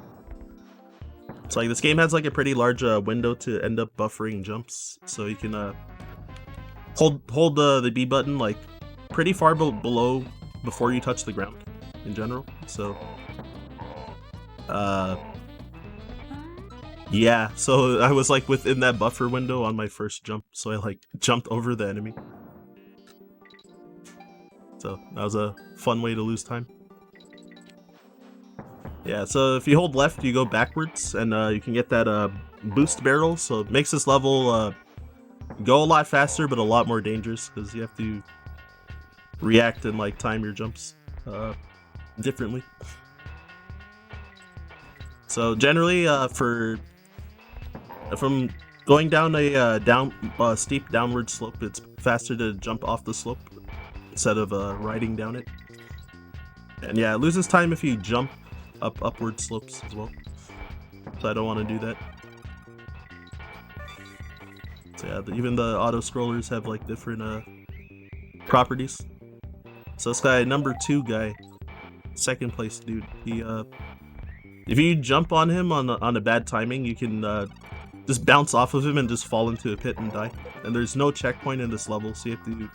So like this game has like a pretty large window to end up buffering jumps, so you can hold the B button like pretty far below before you touch the ground in general. So yeah, so I was like within that buffer window on my first jump, so I like jumped over the enemy. So that was a fun way to lose time. Yeah, so if you hold left, you go backwards, and you can get that boost barrel, so it makes this level go a lot faster, but a lot more dangerous, because you have to react and like time your jumps differently. So generally, from going down a steep downward slope, it's faster to jump off the slope instead of riding down it. And yeah, it loses time if you jump upward slopes as well. So I don't want to do that. So yeah, even the auto scrollers have like different properties. So this guy, number 2 guy, second place dude, he if you jump on him on a bad timing, you can just bounce off of him and just fall into a pit and die. And there's no checkpoint in this level, so you have to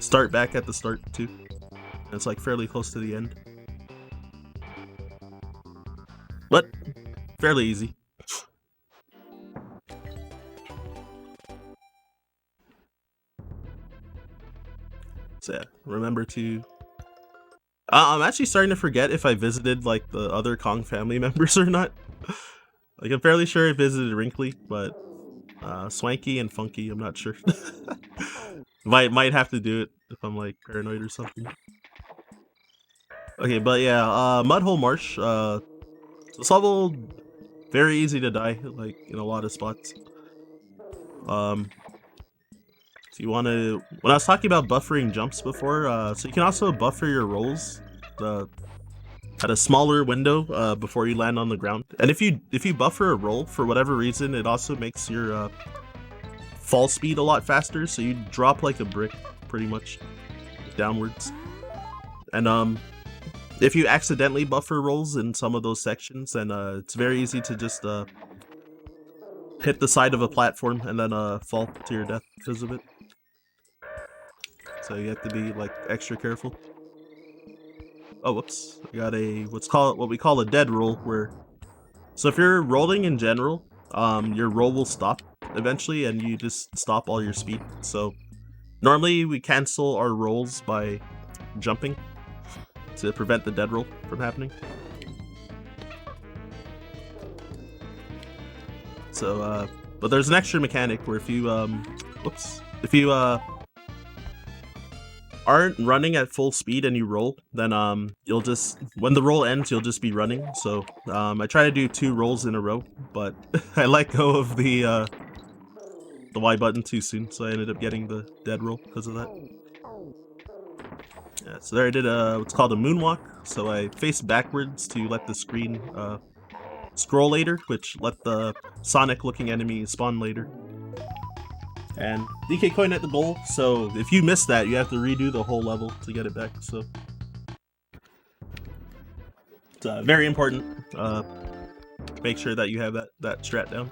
start back at the start too. And it's like fairly close to the end. But fairly easy. So yeah, remember to... I'm actually starting to forget if I visited like the other Kong family members or not. Like I'm fairly sure I visited Wrinkly, but Swanky and Funky, I'm not sure. might have to do it if I'm like paranoid or something. Okay, but yeah, Mudhole Marsh. This level, very easy to die, like in a lot of spots. So you want to, when I was talking about buffering jumps before, so you can also buffer your rolls at a smaller window before you land on the ground. And if you buffer a roll for whatever reason, it also makes your fall speed a lot faster. So you drop like a brick, pretty much, downwards. And if you accidentally buffer rolls in some of those sections, then it's very easy to just hit the side of a platform and then fall to your death because of it. So you have to be like extra careful. Oh, whoops! I got a what we call a dead roll, where so if you're rolling in general, your roll will stop eventually, and you just stop all your speed. So normally we cancel our rolls by jumping to prevent the dead roll from happening. So, but there's an extra mechanic where if you if you aren't running at full speed and you roll, then you'll just, when the roll ends, you'll just be running. So I try to do 2 rolls in a row, but I let go of the Y button too soon, so I ended up getting the dead roll because of that. Yeah, so there I did what's called a moonwalk. So I faced backwards to let the screen scroll later, which let the Sonic looking enemy spawn later. And DK coin at the goal, so if you miss that, you have to redo the whole level to get it back. So it's very important. Make sure that you have that strat down.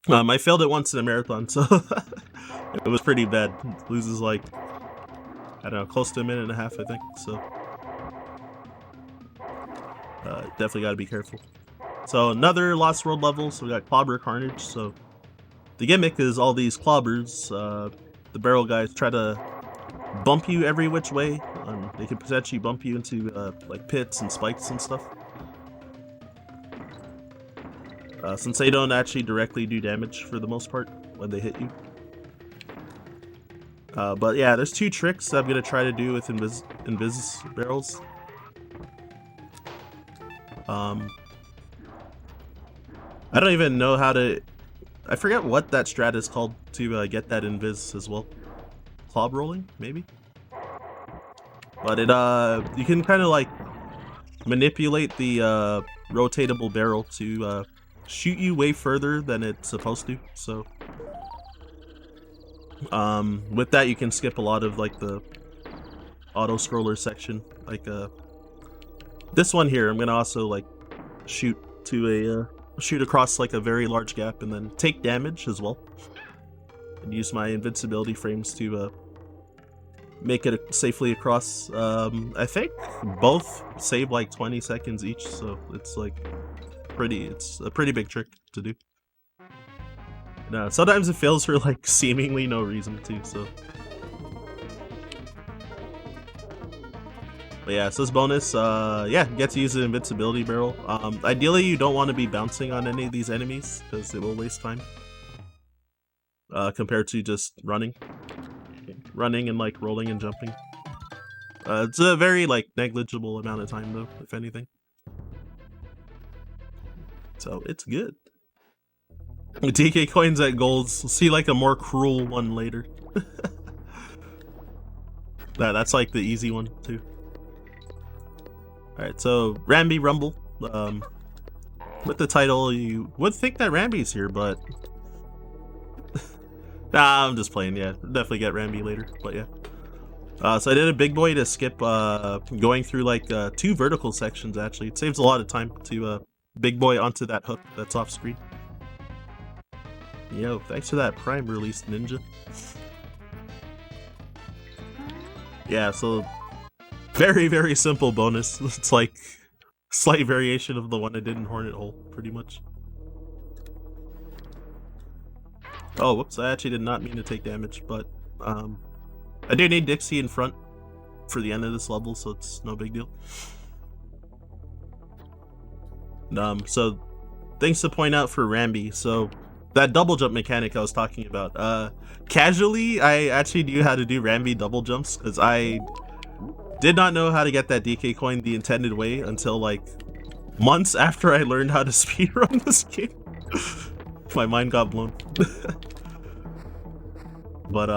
I failed it once in a marathon, so it was pretty bad. Loses like, I don't know, close to a minute and a half, I think. So definitely got to be careful. So another Lost World level. So we got Clobber Carnage. So the gimmick is all these clobbers. The barrel guys try to bump you every which way. They can potentially bump you into like pits and spikes and stuff. Since they don't actually directly do damage for the most part when they hit you. But yeah, there's two tricks I'm gonna try to do with invis barrels. I don't even know how to. I forget what that strat is called to get that invis as well. Clob rolling, maybe. But it you can kind of like manipulate the rotatable barrel to shoot you way further than it's supposed to. So with that you can skip a lot of like the auto scroller section. Like this one here, I'm gonna also like shoot across like a very large gap and then take damage as well. And use my invincibility frames to make it safely across. I think both save like 20 seconds each, so it's like it's a pretty big trick to do. No, sometimes it fails for like seemingly no reason too, so. But yeah, so this bonus, yeah, get to use the invincibility barrel. Ideally you don't want to be bouncing on any of these enemies, because it will waste time. Compared to just running and like rolling and jumping. It's a very like negligible amount of time though, if anything. So it's good. DK coins at golds. We'll see like a more cruel one later. That's like the easy one too. Alright, so Rambi Rumble. With the title, you would think that Rambi's here, but nah, I'm just playing. Yeah, definitely get Rambi later, but yeah. So I did a big boy to skip going through like 2 vertical sections. Actually, it saves a lot of time to big boy onto that hook that's off screen. Yo, thanks for that Prime release, Ninja. Yeah, so very, very simple bonus. It's like slight variation of the one I did in Hornet Hole, pretty much. Oh, whoops, I actually did not mean to take damage, but I do need Dixie in front for the end of this level, so it's no big deal. So things to point out for Rambi. So that double jump mechanic I was talking about, casually I actually knew how to do Rambi double jumps, because I did not know how to get that DK coin the intended way until like months after I learned how to speedrun this game. My mind got blown. But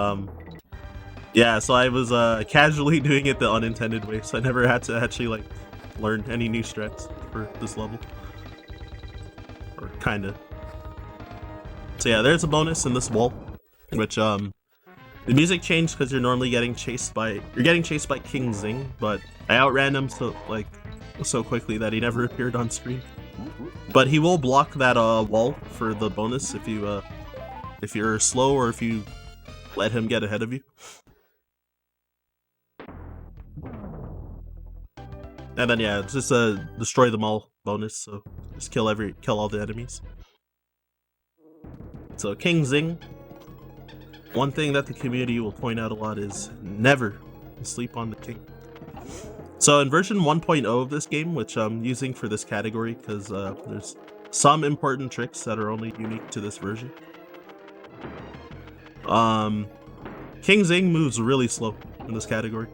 yeah, so I was casually doing it the unintended way, so I never had to actually like learn any new strats for this level. Or kinda. So yeah, there's a bonus in this wall, which the music changed because you're normally getting chased by King Zing, but I outran him so quickly that he never appeared on screen. But he will block that wall for the bonus if you're slow or if you let him get ahead of you. And then yeah, it's just a destroy them all bonus, so just kill all the enemies. So King Zing, one thing that the community will point out a lot is never sleep on the king. So in version 1.0 of this game, which I'm using for this category because there's some important tricks that are only unique to this version. King Zing moves really slow in this category.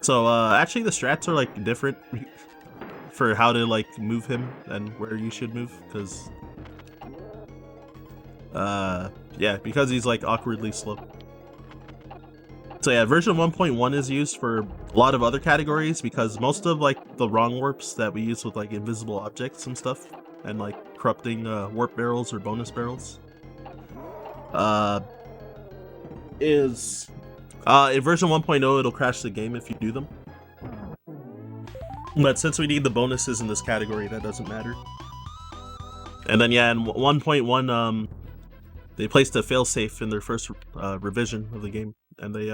So actually the strats are like different for how to like move him and where you should move, because yeah, because he's like awkwardly slow. So yeah, version 1.1 is used for a lot of other categories because most of like the wrong warps that we use with like invisible objects and stuff and like corrupting warp barrels or bonus barrels. Is in version 1.0 it'll crash the game if you do them. But since we need the bonuses in this category, that doesn't matter. And then yeah, in 1.1 they placed a failsafe in their first revision of the game, and they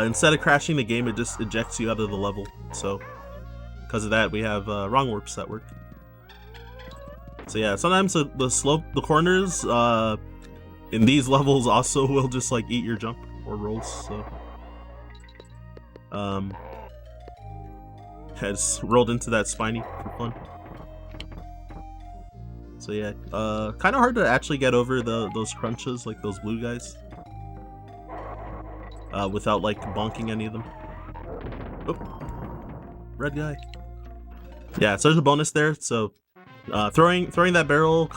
instead of crashing the game, it just ejects you out of the level. So because of that, we have wrong warps that work. So yeah, sometimes the slope, the corners in these levels also will just like eat your jump or rolls. So has rolled into that spiny for fun. So yeah, kind of hard to actually get over those crunches, like those blue guys, without like bonking any of them. Oh, red guy. Yeah, so there's a bonus there. So throwing that barrel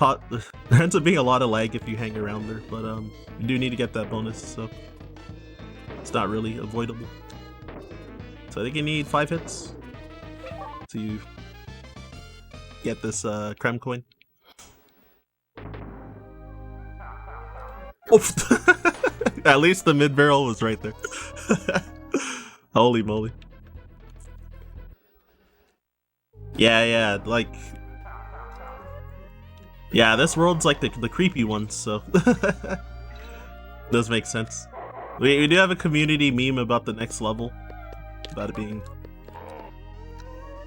there ends up being a lot of lag if you hang around there, but you do need to get that bonus, so it's not really avoidable. So I think you need 5 hits to get this creme coin. Oof. At least the mid barrel was right there. Holy moly. Yeah, like, yeah, this world's like the creepy one, so does make sense. We do have a community meme about the next level, about it being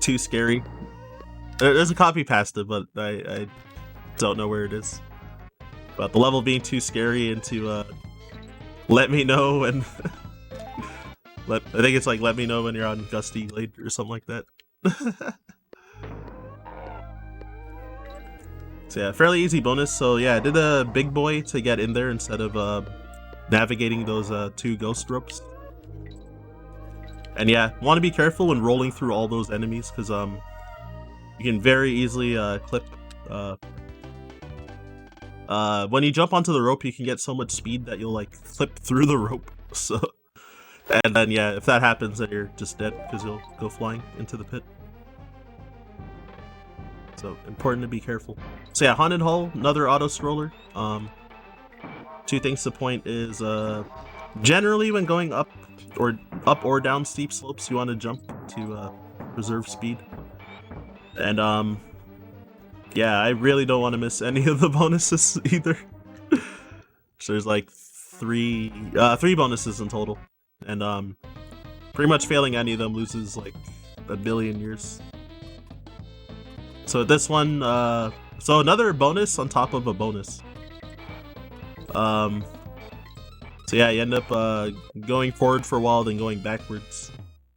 too scary. There's a copy pasta, but I don't know where it is. But the level being too scary and to let me know when I think it's like let me know when you're on Gusty Glade or something like that. So yeah, fairly easy bonus. So yeah, I did a big boy to get in there instead of navigating those 2 ghost ropes. And yeah, want to be careful when rolling through all those enemies, because you can very easily clip. When you jump onto the rope, you can get so much speed that you'll like clip through the rope. So, and then yeah, if that happens, then you're just dead because you'll go flying into the pit. So important to be careful. So yeah, Haunted Hall, another auto scroller. 2 things to point is generally when going up or down steep slopes, you want to jump to preserve speed. And yeah, I really don't want to miss any of the bonuses either. So there's like 3 bonuses in total, and pretty much failing any of them loses like a billion years. So this one, so another bonus on top of a bonus. So yeah, you end up going forward for a while, then going backwards,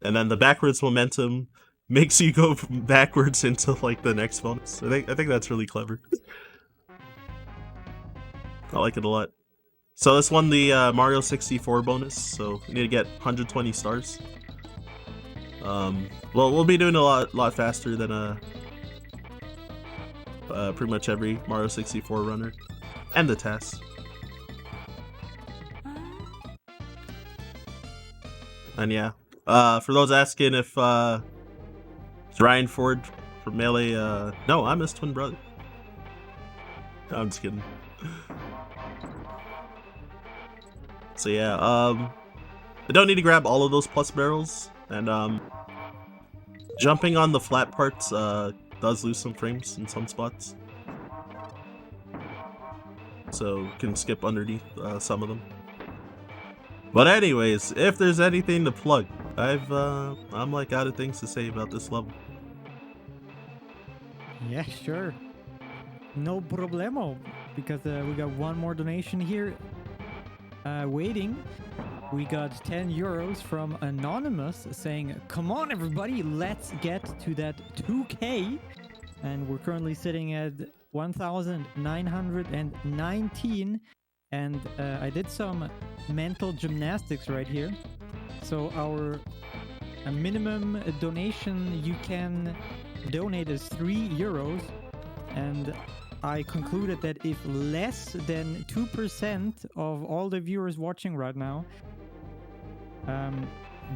and then the backwards momentum makes you go backwards into like the next bonus. I think that's really clever. I like it a lot. So this won the Mario 64 bonus, so you need to get 120 stars. Well, we'll be doing a lot faster than pretty much every Mario 64 runner, and the TAS. And yeah, for those asking if it's Ryan Ford from Melee, no, I'm his twin brother. I'm just kidding. So yeah, I don't need to grab all of those plus barrels, and jumping on the flat parts does lose some frames in some spots, so can skip underneath some of them. But anyways, if there's anything to plug, I'm like out of things to say about this level. Yeah, sure. No problemo, because we got one more donation here waiting. We got 10 euros from Anonymous saying, "Come on everybody, let's get to that 2K." And we're currently sitting at 1,919. And I did some mental gymnastics right here. So our minimum donation you can donate is 3 euros. And I concluded that if less than 2% of all the viewers watching right now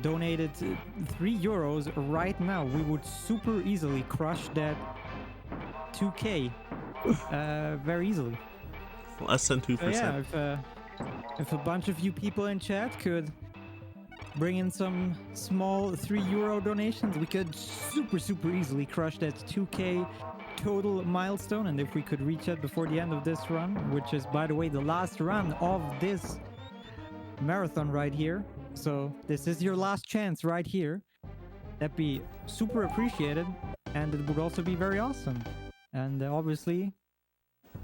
donated €3 right now, we would super easily crush that 2K very easily. Less than 2%. So yeah, if a bunch of you people in chat could bring in some small €3 donations, we could super easily crush that 2K total milestone. And if we could reach that before the end of this run, which is, by the way, the last run of this marathon right here, so this is your last chance right here, that'd be super appreciated, and it would also be very awesome. And obviously,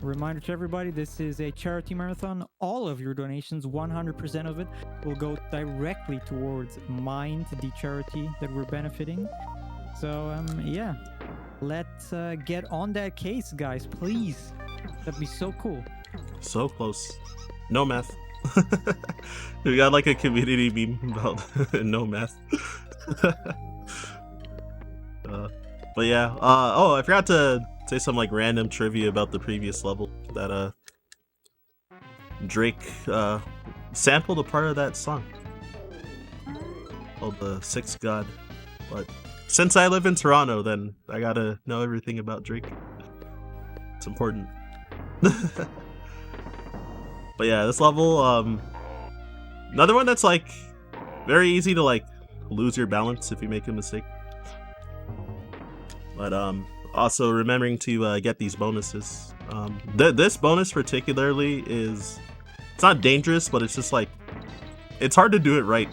a reminder to everybody, this is a charity marathon. All of your donations, 100% of it, will go directly towards Mind, the charity that we're benefiting. So yeah, let's get on that case, guys, please. That'd be so cool. So close. No math. We got like a community meme about no math. But yeah, oh, I forgot to say some like random trivia about the previous level that Drake sampled a part of that song called the Sixth God. But since I live in Toronto, then I gotta know everything about Drake. It's important. But yeah, this level, another one that's like very easy to like lose your balance if you make a mistake. But also remembering to get these bonuses. This bonus particularly is, it's not dangerous, but it's just like, it's hard to do it right.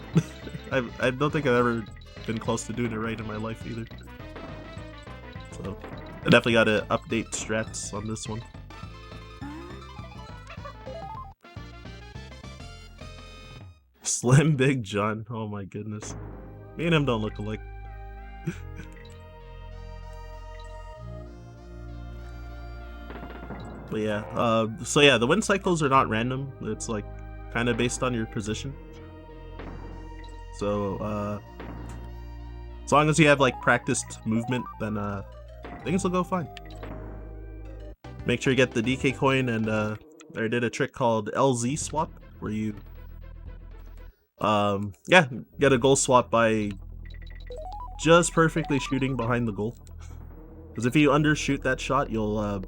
I don't think I've ever been close to doing it right in my life either. So I definitely got to update strats on this one. Slim Big John. Oh my goodness. Me and him don't look alike. But yeah, so yeah, the win cycles are not random. It's like kind of based on your position. So as long as you have like practiced movement, then things will go fine. Make sure you get the DK coin, and I did a trick called LZ swap, where you yeah, get a goal swap by just perfectly shooting behind the goal. Because if you undershoot that shot, you'll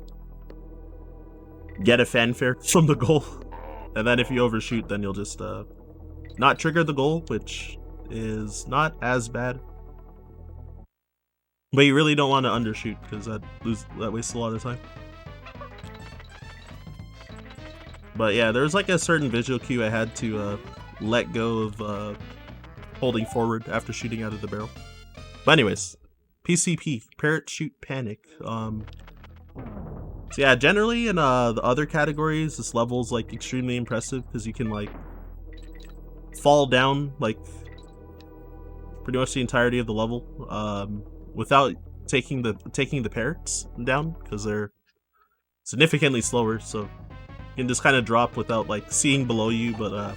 get a fanfare from the goal. And then if you overshoot, then you'll just not trigger the goal, which is not as bad. But you really don't want to undershoot, because that wastes a lot of time. But yeah, there's like a certain visual cue I had to let go of holding forward after shooting out of the barrel. But anyways, PCP, Parrot Shoot Panic. So yeah, generally in the other categories, this level's like extremely impressive because you can like fall down like pretty much the entirety of the level without taking the parrots down, because they're significantly slower. So you can just kind of drop without like seeing below you, but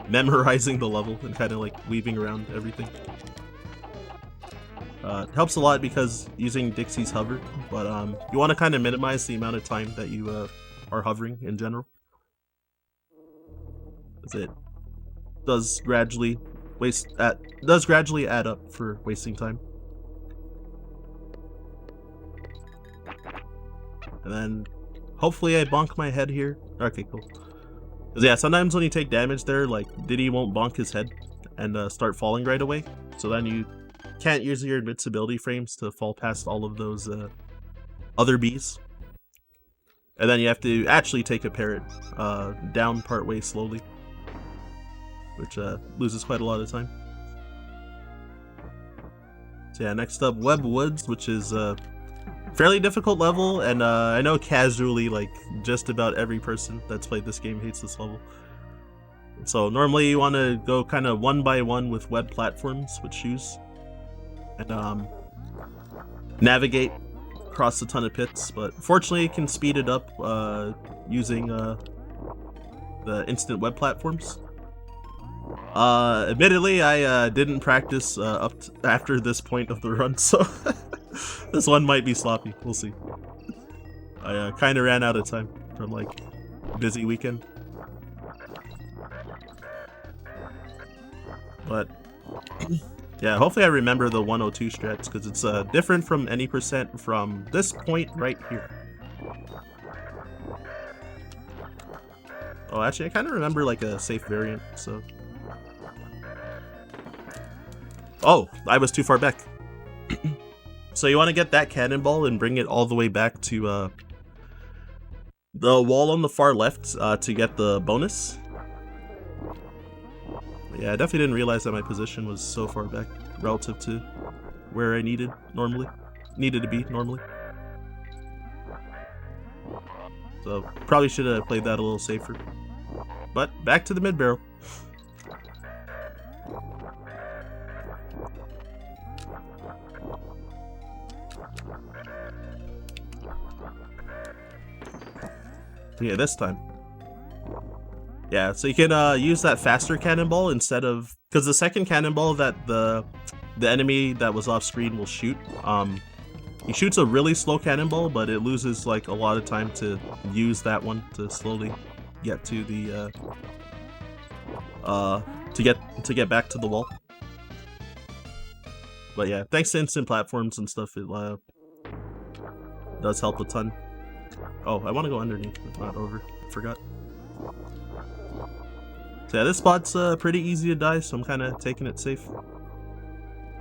memorizing the level and kind of like weaving around everything. It helps a lot because using Dixie's hover, but you want to kind of minimize the amount of time that you are hovering in general, as it does gradually add up for wasting time. And then hopefully I bonk my head here. Okay, cool. Because yeah, sometimes when you take damage there, like Diddy won't bonk his head and start falling right away. So then you can't use your invincibility frames to fall past all of those other bees. And then you have to actually take a parrot down partway slowly, which loses quite a lot of time. So yeah, next up, Web Woods, which is a fairly difficult level, and I know casually like just about every person that's played this game hates this level. So normally you want to go kind of one by one with web platforms with shoes, and navigate across a ton of pits, but fortunately you can speed it up using the instant web platforms. Admittedly, I didn't practice after this point of the run, so this one might be sloppy. We'll see. I kind of ran out of time from like busy weekend, but Yeah, hopefully I remember the 102 strats, because it's different from any percent from this point right here. Oh, actually, I kind of remember like a safe variant, so... Oh, I was too far back. So you want to get that cannonball and bring it all the way back to the wall on the far left to get the bonus. Yeah, I definitely didn't realize that my position was so far back relative to where I needed to be normally. So probably should have played that a little safer. But back to the mid barrel. Yeah, this time. Yeah, so you can use that faster cannonball instead of, because the second cannonball that the enemy that was off screen will shoot, he shoots a really slow cannonball, but it loses like a lot of time to use that one to slowly get to the to get back to the wall. But yeah, thanks to instant platforms and stuff, it does help a ton. Oh, I want to go underneath, but not over. Forgot. So yeah, this spot's pretty easy to die, so I'm kind of taking it safe.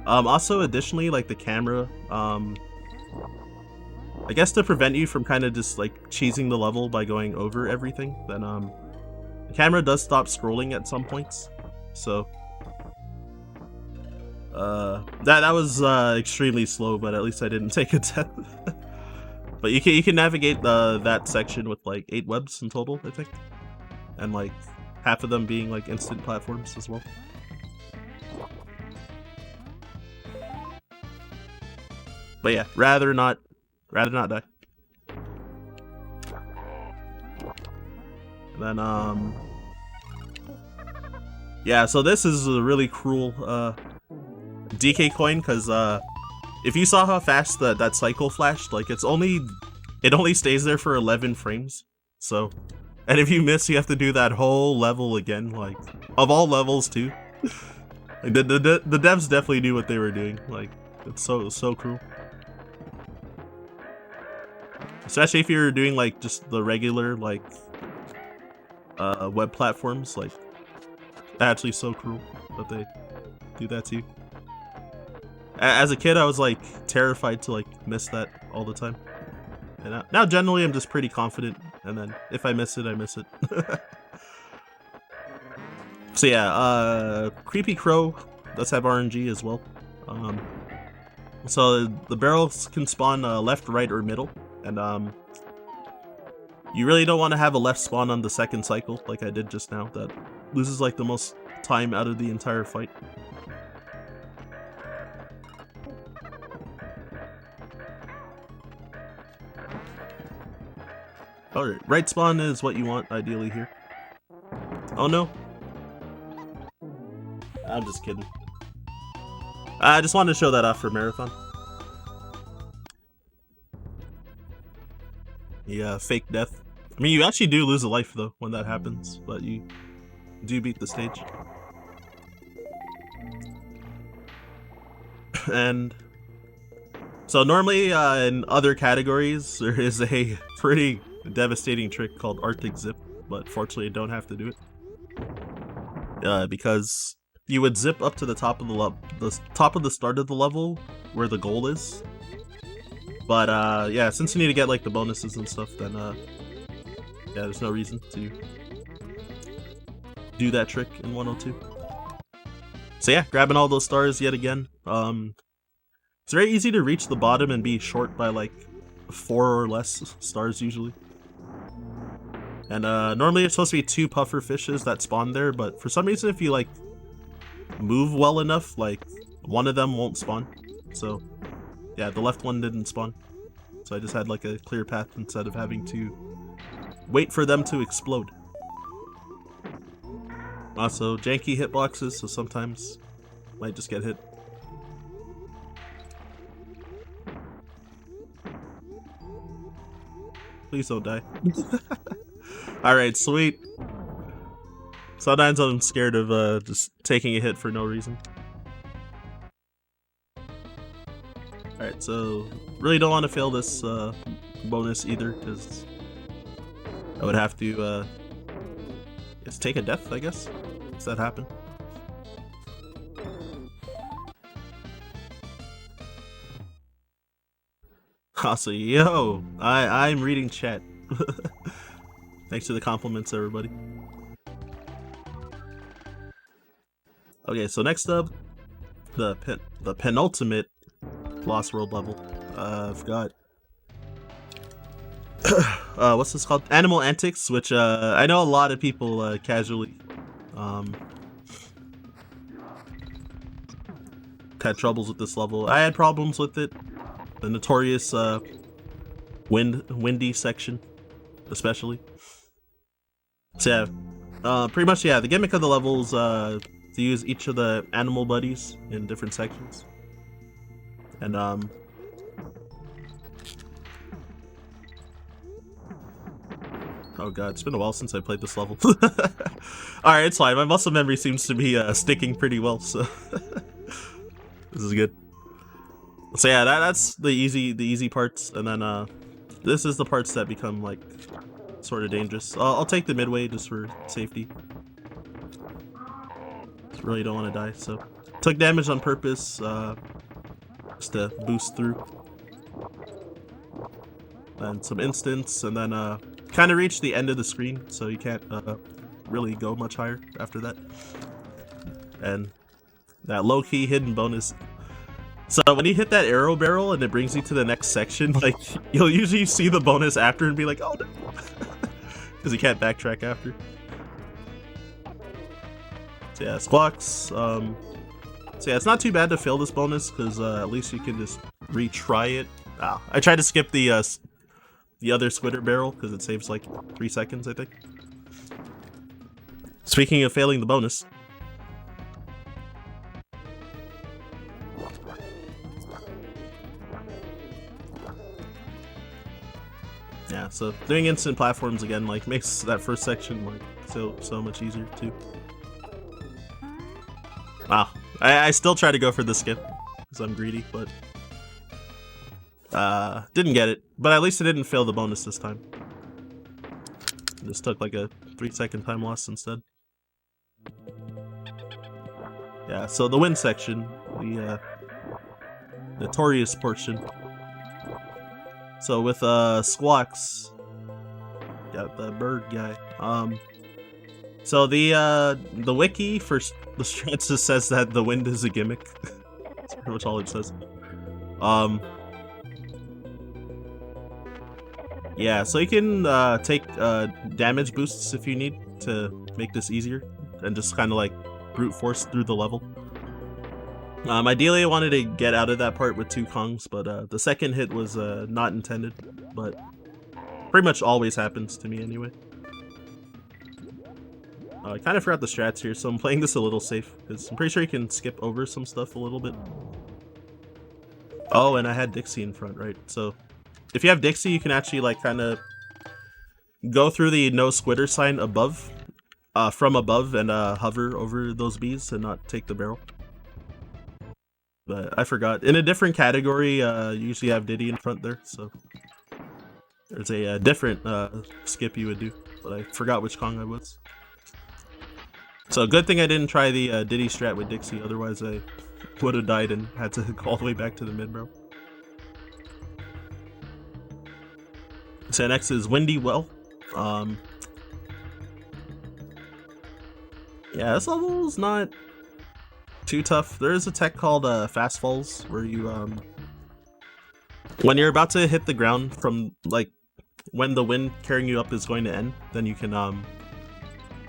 Also, additionally, like the camera, I guess to prevent you from kind of just like cheesing the level by going over everything, then the camera does stop scrolling at some points. So that was extremely slow, but at least I didn't take a death. But you can navigate that section with like 8 webs in total, I think, and like half of them being like instant platforms as well. But yeah, rather not die. And then yeah, so this is a really cruel DK coin, because if you saw how fast that cycle flashed, like it only stays there for 11 frames. So, and if you miss, you have to do that whole level again, like of all levels too. Like, the devs definitely knew what they were doing. Like, it's so cruel. Especially if you're doing like just the regular like web platforms, like actually so cruel that they do that to you. As a kid, I was like terrified to like miss that all the time. And now generally I'm just pretty confident, and then if I miss it, I miss it. So yeah, Creepy Crow does have RNG as well. So the barrels can spawn left, right, or middle, and you really don't want to have a left spawn on the second cycle like I did just now. That loses like the most time out of the entire fight. Alright, right spawn is what you want ideally here. Oh no. I'm just kidding. I just wanted to show that off for Marathon. Yeah, fake death. I mean, you actually do lose a life though when that happens, but you do beat the stage. And so normally in other categories there is a pretty devastating trick called Arctic Zip, but fortunately I don't have to do it. Because you would zip up to the top of the top of the start of the level where the goal is. But yeah, since you need to get like the bonuses and stuff, then yeah, there's no reason to do that trick in 102. So yeah, grabbing all those stars yet again. It's very easy to reach the bottom and be short by like 4 or less stars usually. And normally it's supposed to be 2 puffer fishes that spawn there, but for some reason if you like move well enough, like one of them won't spawn. So yeah, the left one didn't spawn. So I just had like a clear path instead of having to wait for them to explode. Also, janky hitboxes, so sometimes might just get hit. Please don't die. Alright, sweet. Sometimes I'm scared of just taking a hit for no reason. Alright, so really don't want to fail this bonus either, because I would have to just take a death, I guess. Does that happen? Also, yo, I'm reading chat. Thanks for the compliments, everybody. Okay, so next up, the penultimate Lost World level. I've got what's this called? Animal Antics, which I know a lot of people casually had troubles with this level. I had problems with it. The notorious windy section, especially. So yeah, pretty much yeah. The gimmick of the level is to use each of the animal buddies in different sections, and oh god, it's been a while since I played this level. Alright, it's fine. My muscle memory seems to be sticking pretty well, so this is good. So yeah, that's the easy parts, and then this is the parts that become like sort of dangerous. I'll take the midway just for safety. Just really don't want to die, so took damage on purpose just to boost through. And some instants, and then kind of reach the end of the screen, so you can't really go much higher after that. And that low-key hidden bonus. So when you hit that arrow barrel and it brings you to the next section, like you'll usually see the bonus after and be like, oh no, because you can't backtrack after. So yeah, squawks. So yeah, it's not too bad to fail this bonus because at least you can just retry it. I tried to skip the other squitter barrel because it saves like 3 seconds, I think. Speaking of failing the bonus. Yeah, so doing instant platforms again like makes that first section like so much easier too. Wow, I still try to go for the skip because I'm greedy, but didn't get it. But at least I didn't fail the bonus this time. Just took like a 3-second time loss instead. Yeah, so the win section, the notorious portion. So with Squawks, got the bird guy. So the wiki for the strats just says that the wind is a gimmick. That's pretty much all it says. Yeah, so you can take damage boosts if you need to make this easier, and just kind of like brute force through the level. Ideally, I wanted to get out of that part with 2 Kongs, but the second hit was not intended, but pretty much always happens to me anyway. I kind of forgot the strats here, so I'm playing this a little safe, because I'm pretty sure you can skip over some stuff a little bit. Oh, and I had Dixie in front, right? So if you have Dixie, you can actually like kind of go through the no squitter sign above, from above, and hover over those bees and not take the barrel. But I forgot. In a different category, you usually have Diddy in front there, so there's a different skip you would do, but I forgot which Kong I was. So good thing I didn't try the Diddy strat with Dixie, otherwise I would have died and had to go all the way back to the mid, bro. So next is Windy Well. Yeah, this level's not too tough. There is a tech called Fast Falls, where you when you're about to hit the ground from like when the wind carrying you up is going to end, then you can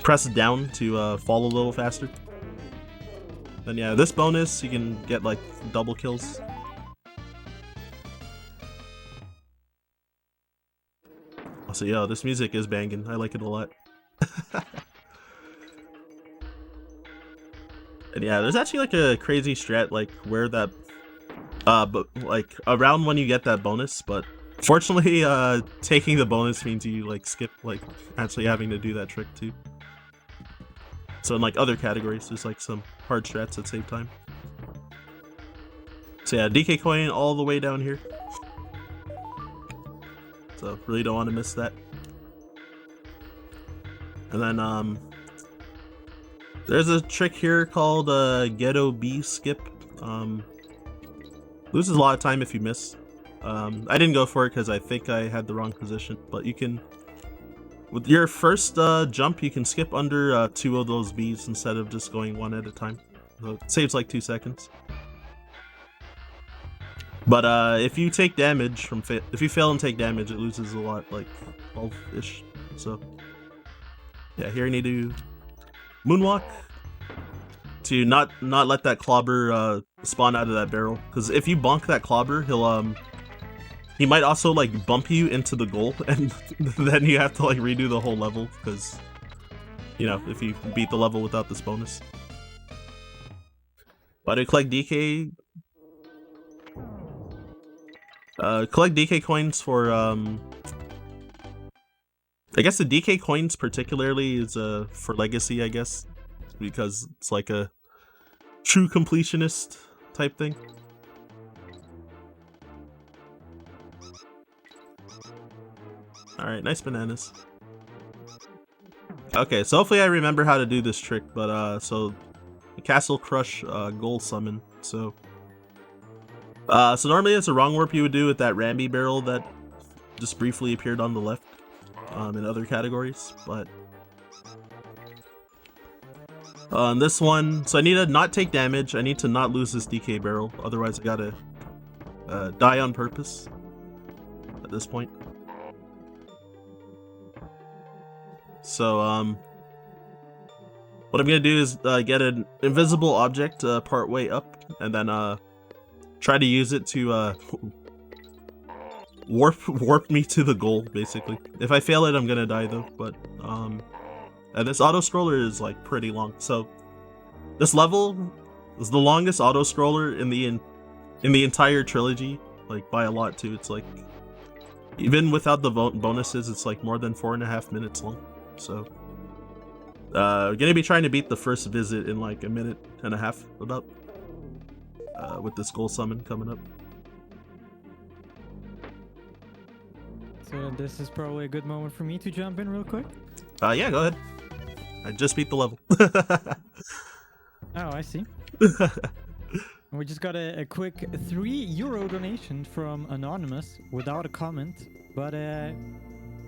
press down to fall a little faster. Then yeah, this bonus you can get like double kills. Also, yo, this music is banging. I like it a lot. And yeah, there's actually like a crazy strat like where that but like around when you get that bonus, but fortunately taking the bonus means you like skip like actually having to do that trick too. So in like other categories there's like some hard strats that save time. So yeah, DK coin all the way down here. So really don't want to miss that. And then there's a trick here called Ghetto B skip. Loses a lot of time if you miss. I didn't go for it because I think I had the wrong position, but you can, with your first jump, you can skip under 2 of those Bs instead of just going 1 at a time. So it saves like 2 seconds. But if you take damage from if you fail and take damage, it loses a lot, like 12-ish. So yeah, here you need to moonwalk to not let that clobber spawn out of that barrel, because if you bonk that clobber, he might also like bump you into the goal, and then you have to like redo the whole level, because you know, if you beat the level without this bonus. But to collect DK, collect DK coins for I guess the DK coins particularly is for legacy, I guess, because it's like a true completionist type thing. Alright, nice bananas. Okay, so hopefully I remember how to do this trick, but so Castle Crush goal summon. So normally it's a wrong warp you would do with that Ramby barrel that just briefly appeared on the left in other categories, but this one, so I need to not take damage, I need to not lose this DK barrel, otherwise I gotta die on purpose at this point. So what I'm gonna do is get an invisible object part way up, and then try to use it to warp me to the goal, basically. If I fail it, I'm gonna die though. But and this auto scroller is like pretty long, so this level is the longest auto scroller in the entire trilogy, like by a lot too. It's like, even without the bonuses, it's like more than 4.5 minutes long. So gonna be trying to beat the first visit in like 1.5 minutes about, with this goal summon coming up. So this is probably a good moment for me to jump in real quick. Yeah, go ahead. I just beat the level. Oh, I see. We just got a quick €3 donation from Anonymous without a comment, but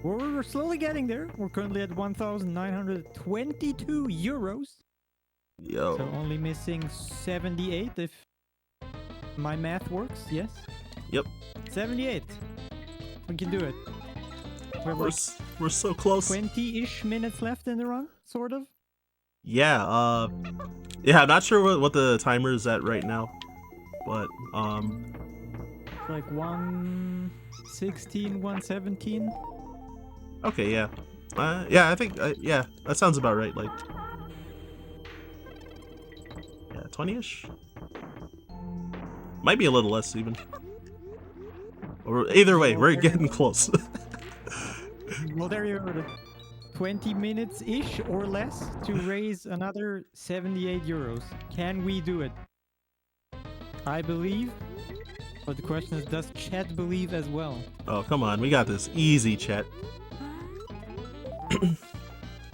we're slowly getting there. We're currently at 1,922 euros. Yo. So only missing 78 if my math works. Yes. Yep. 78. We can do it. We're so close. 20-ish minutes left in the run, sort of. Yeah. Yeah. I'm not sure what the timer is at right now, but It's like 116, 117. Okay. Yeah. Yeah. I think. Yeah. That sounds about right. Like. Yeah. 20-ish. Might be a little less even. Or either way, we're getting close. Well, there you are. 20 minutes-ish or less to raise another 78 euros. Can we do it? I believe. But the question is, does chat believe as well? Oh, come on. We got this. Easy, chat.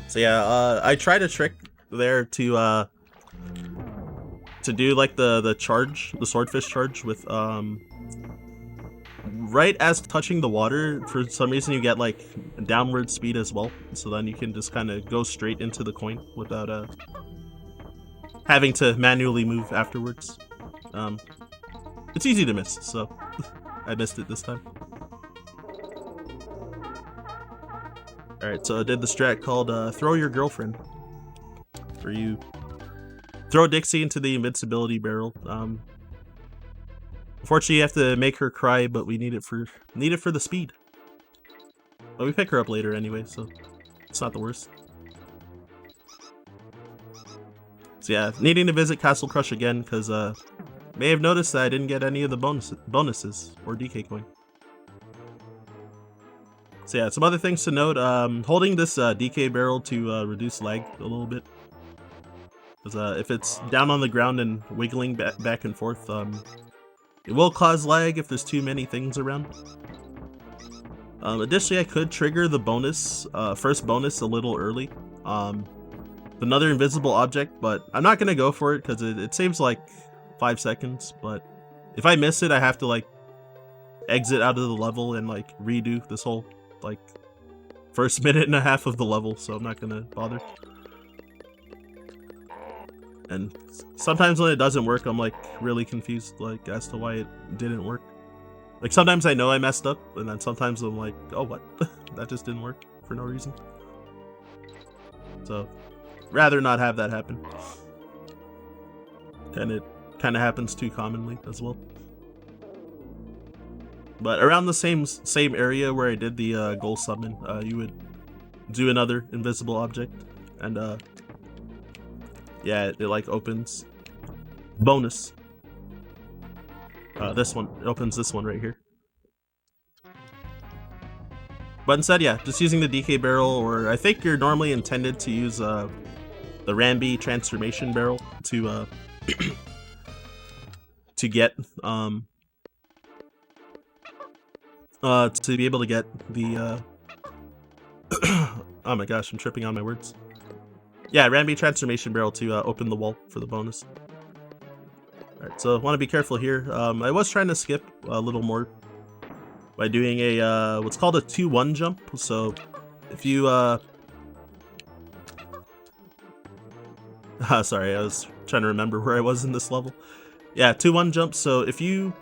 So yeah, I tried a trick there to do like the charge, the swordfish charge with right as touching the water, for some reason you get like downward speed as well, so then you can just kind of go straight into the coin without having to manually move afterwards. It's easy to miss, so I missed it this time. Alright, so I did the strat called throw your girlfriend, where you throw Dixie into the invincibility barrel. Unfortunately, you have to make her cry, but we need it for the speed. But we pick her up later anyway, so it's not the worst. So yeah, needing to visit Castle Crush again, because may have noticed that I didn't get any of the bonuses or DK coin. So yeah, some other things to note. Holding this DK barrel to reduce lag a little bit. Because if it's down on the ground and wiggling back and forth, It will cause lag if there's too many things around. Additionally, I could trigger the bonus, first bonus a little early. Another invisible object, but I'm not gonna go for it because it saves like 5 seconds. But if I miss it, I have to like exit out of the level and like redo this whole like first minute and a half of the level. So I'm not gonna bother. And sometimes when it doesn't work, I'm like really confused, like as to why it didn't work. Like sometimes I know I messed up, and then sometimes I'm like, oh what? That just didn't work for no reason. So, rather not have that happen. And it kind of happens too commonly as well. But around the same area where I did the goal summon, you would do another invisible object, and yeah, it like opens bonus. This one opens this one right here. But instead, yeah, just using the DK barrel, or I think you're normally intended to use the Rambi transformation barrel to to get to be able to get the oh my gosh, I'm tripping on my words. Yeah, Rambi transformation barrel to open the wall for the bonus. Alright, so I want to be careful here. I was trying to skip a little more by doing a what's called a 2-1 jump. So if you sorry, I was trying to remember where I was in this level. Yeah, 2-1 jump. So if you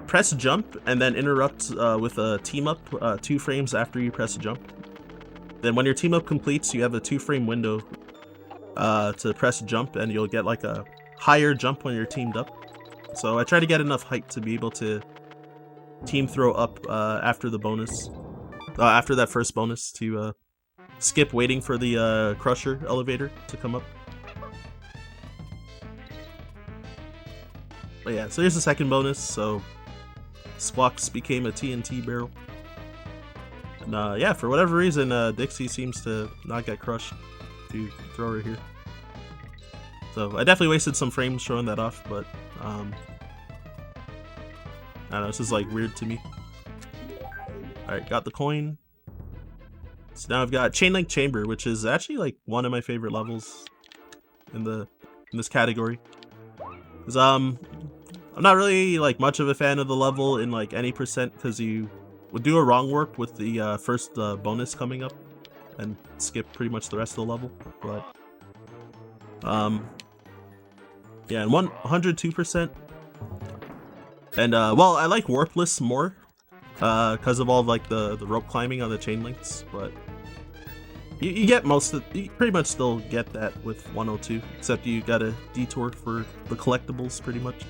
press jump and then interrupt with a team up 2 frames after you press jump, then when your team up completes, you have a 2-frame window to press jump, and you'll get like a higher jump when you're teamed up. So I try to get enough height to be able to team throw up after the bonus, after that first bonus, to skip waiting for the crusher elevator to come up. But yeah, so here's the second bonus. So Squawks became a TNT barrel. And yeah, for whatever reason, Dixie seems to not get crushed to throw her here. So I definitely wasted some frames showing that off, but I don't know, this is like weird to me. Alright, got the coin. So now I've got Chain Link Chamber, which is actually like one of my favorite levels in this category. Cause I'm not really like much of a fan of the level in like any percent, because you would do a wrong warp with the first bonus coming up and skip pretty much the rest of the level. But yeah, and 102%. And well, I like warpless more because of all like the rope climbing on the chain links, but you get you pretty much still get that with 102, except you gotta detour for the collectibles pretty much.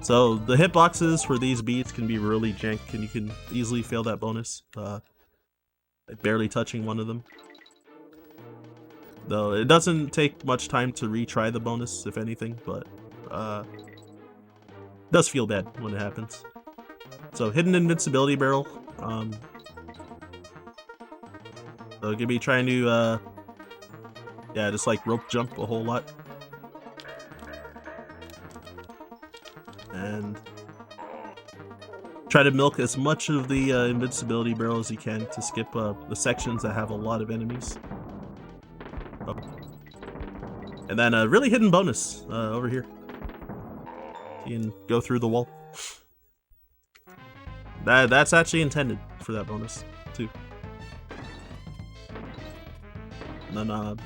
So the hitboxes for these beats can be really jank, and you can easily fail that bonus, barely touching one of them. Though it doesn't take much time to retry the bonus, if anything, but it does feel bad when it happens. So hidden invincibility barrel. So gonna be trying to yeah, just like rope jump a whole lot. And try to milk as much of the invincibility barrel as you can to skip the sections that have a lot of enemies. Oh. And then a really hidden bonus over here. You can go through the wall. That's actually intended for that bonus too. And then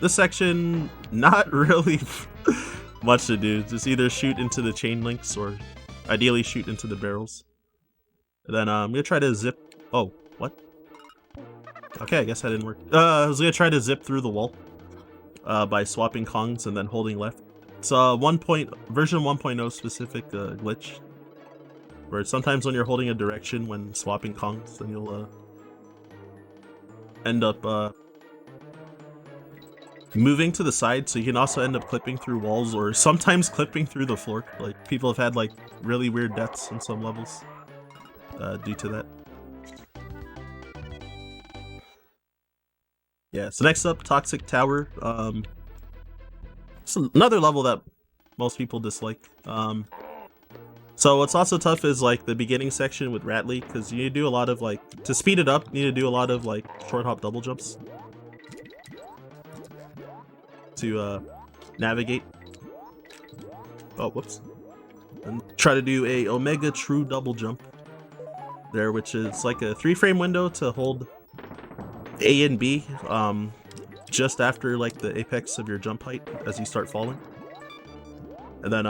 this section, not really much to do. Just either shoot into the chain links or ideally shoot into the barrels. And then I'm gonna try to zip. Oh, what? Okay, I guess that didn't work. I was gonna try to zip through the wall by swapping Kongs and then holding left. It's version 1.0 specific glitch, where sometimes when you're holding a direction when swapping Kongs, then you'll end up moving to the side, so you can also end up clipping through walls, or sometimes clipping through the floor. Like, people have had like really weird deaths in some levels due to that. Yeah, so next up, Toxic Tower. It's another level that most people dislike. So what's also tough is like the beginning section with Ratley, because you need to do a lot of like, to speed it up, you need to do a lot of like short hop double jumps to navigate. Oh, whoops. And try to do a Omega True double jump there, which is like a 3-frame window to hold A and B just after like the apex of your jump height as you start falling. And then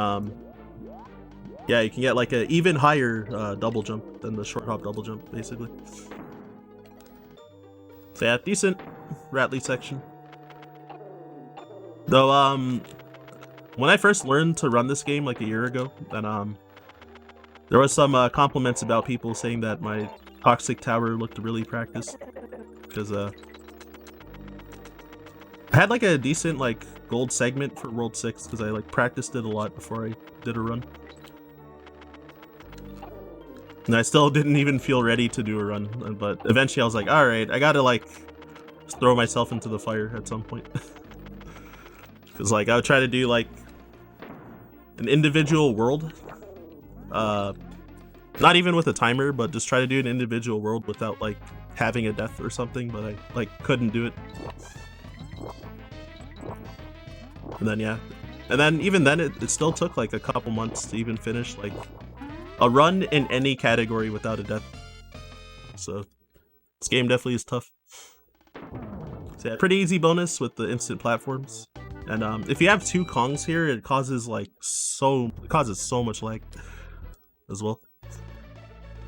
yeah, you can get like an even higher double jump than the short hop double jump, basically. So yeah, decent Ratley section. Though when I first learned to run this game like a year ago, then there was some compliments about people saying that my toxic tower looked really practiced, because I had like a decent like gold segment for World 6 because I like practiced it a lot before I did a run. And I still didn't even feel ready to do a run, but eventually I was like, alright, I gotta like throw myself into the fire at some point. Because like I would try to do like an individual world, not even with a timer, but just try to do an individual world without like having a death or something, but I like couldn't do it. And then yeah, and then even then it still took like a couple months to even finish like a run in any category without a death. So this game definitely is tough. So yeah, pretty easy bonus with the instant platforms. And if you have 2 Kongs here, it causes like so much lag as well.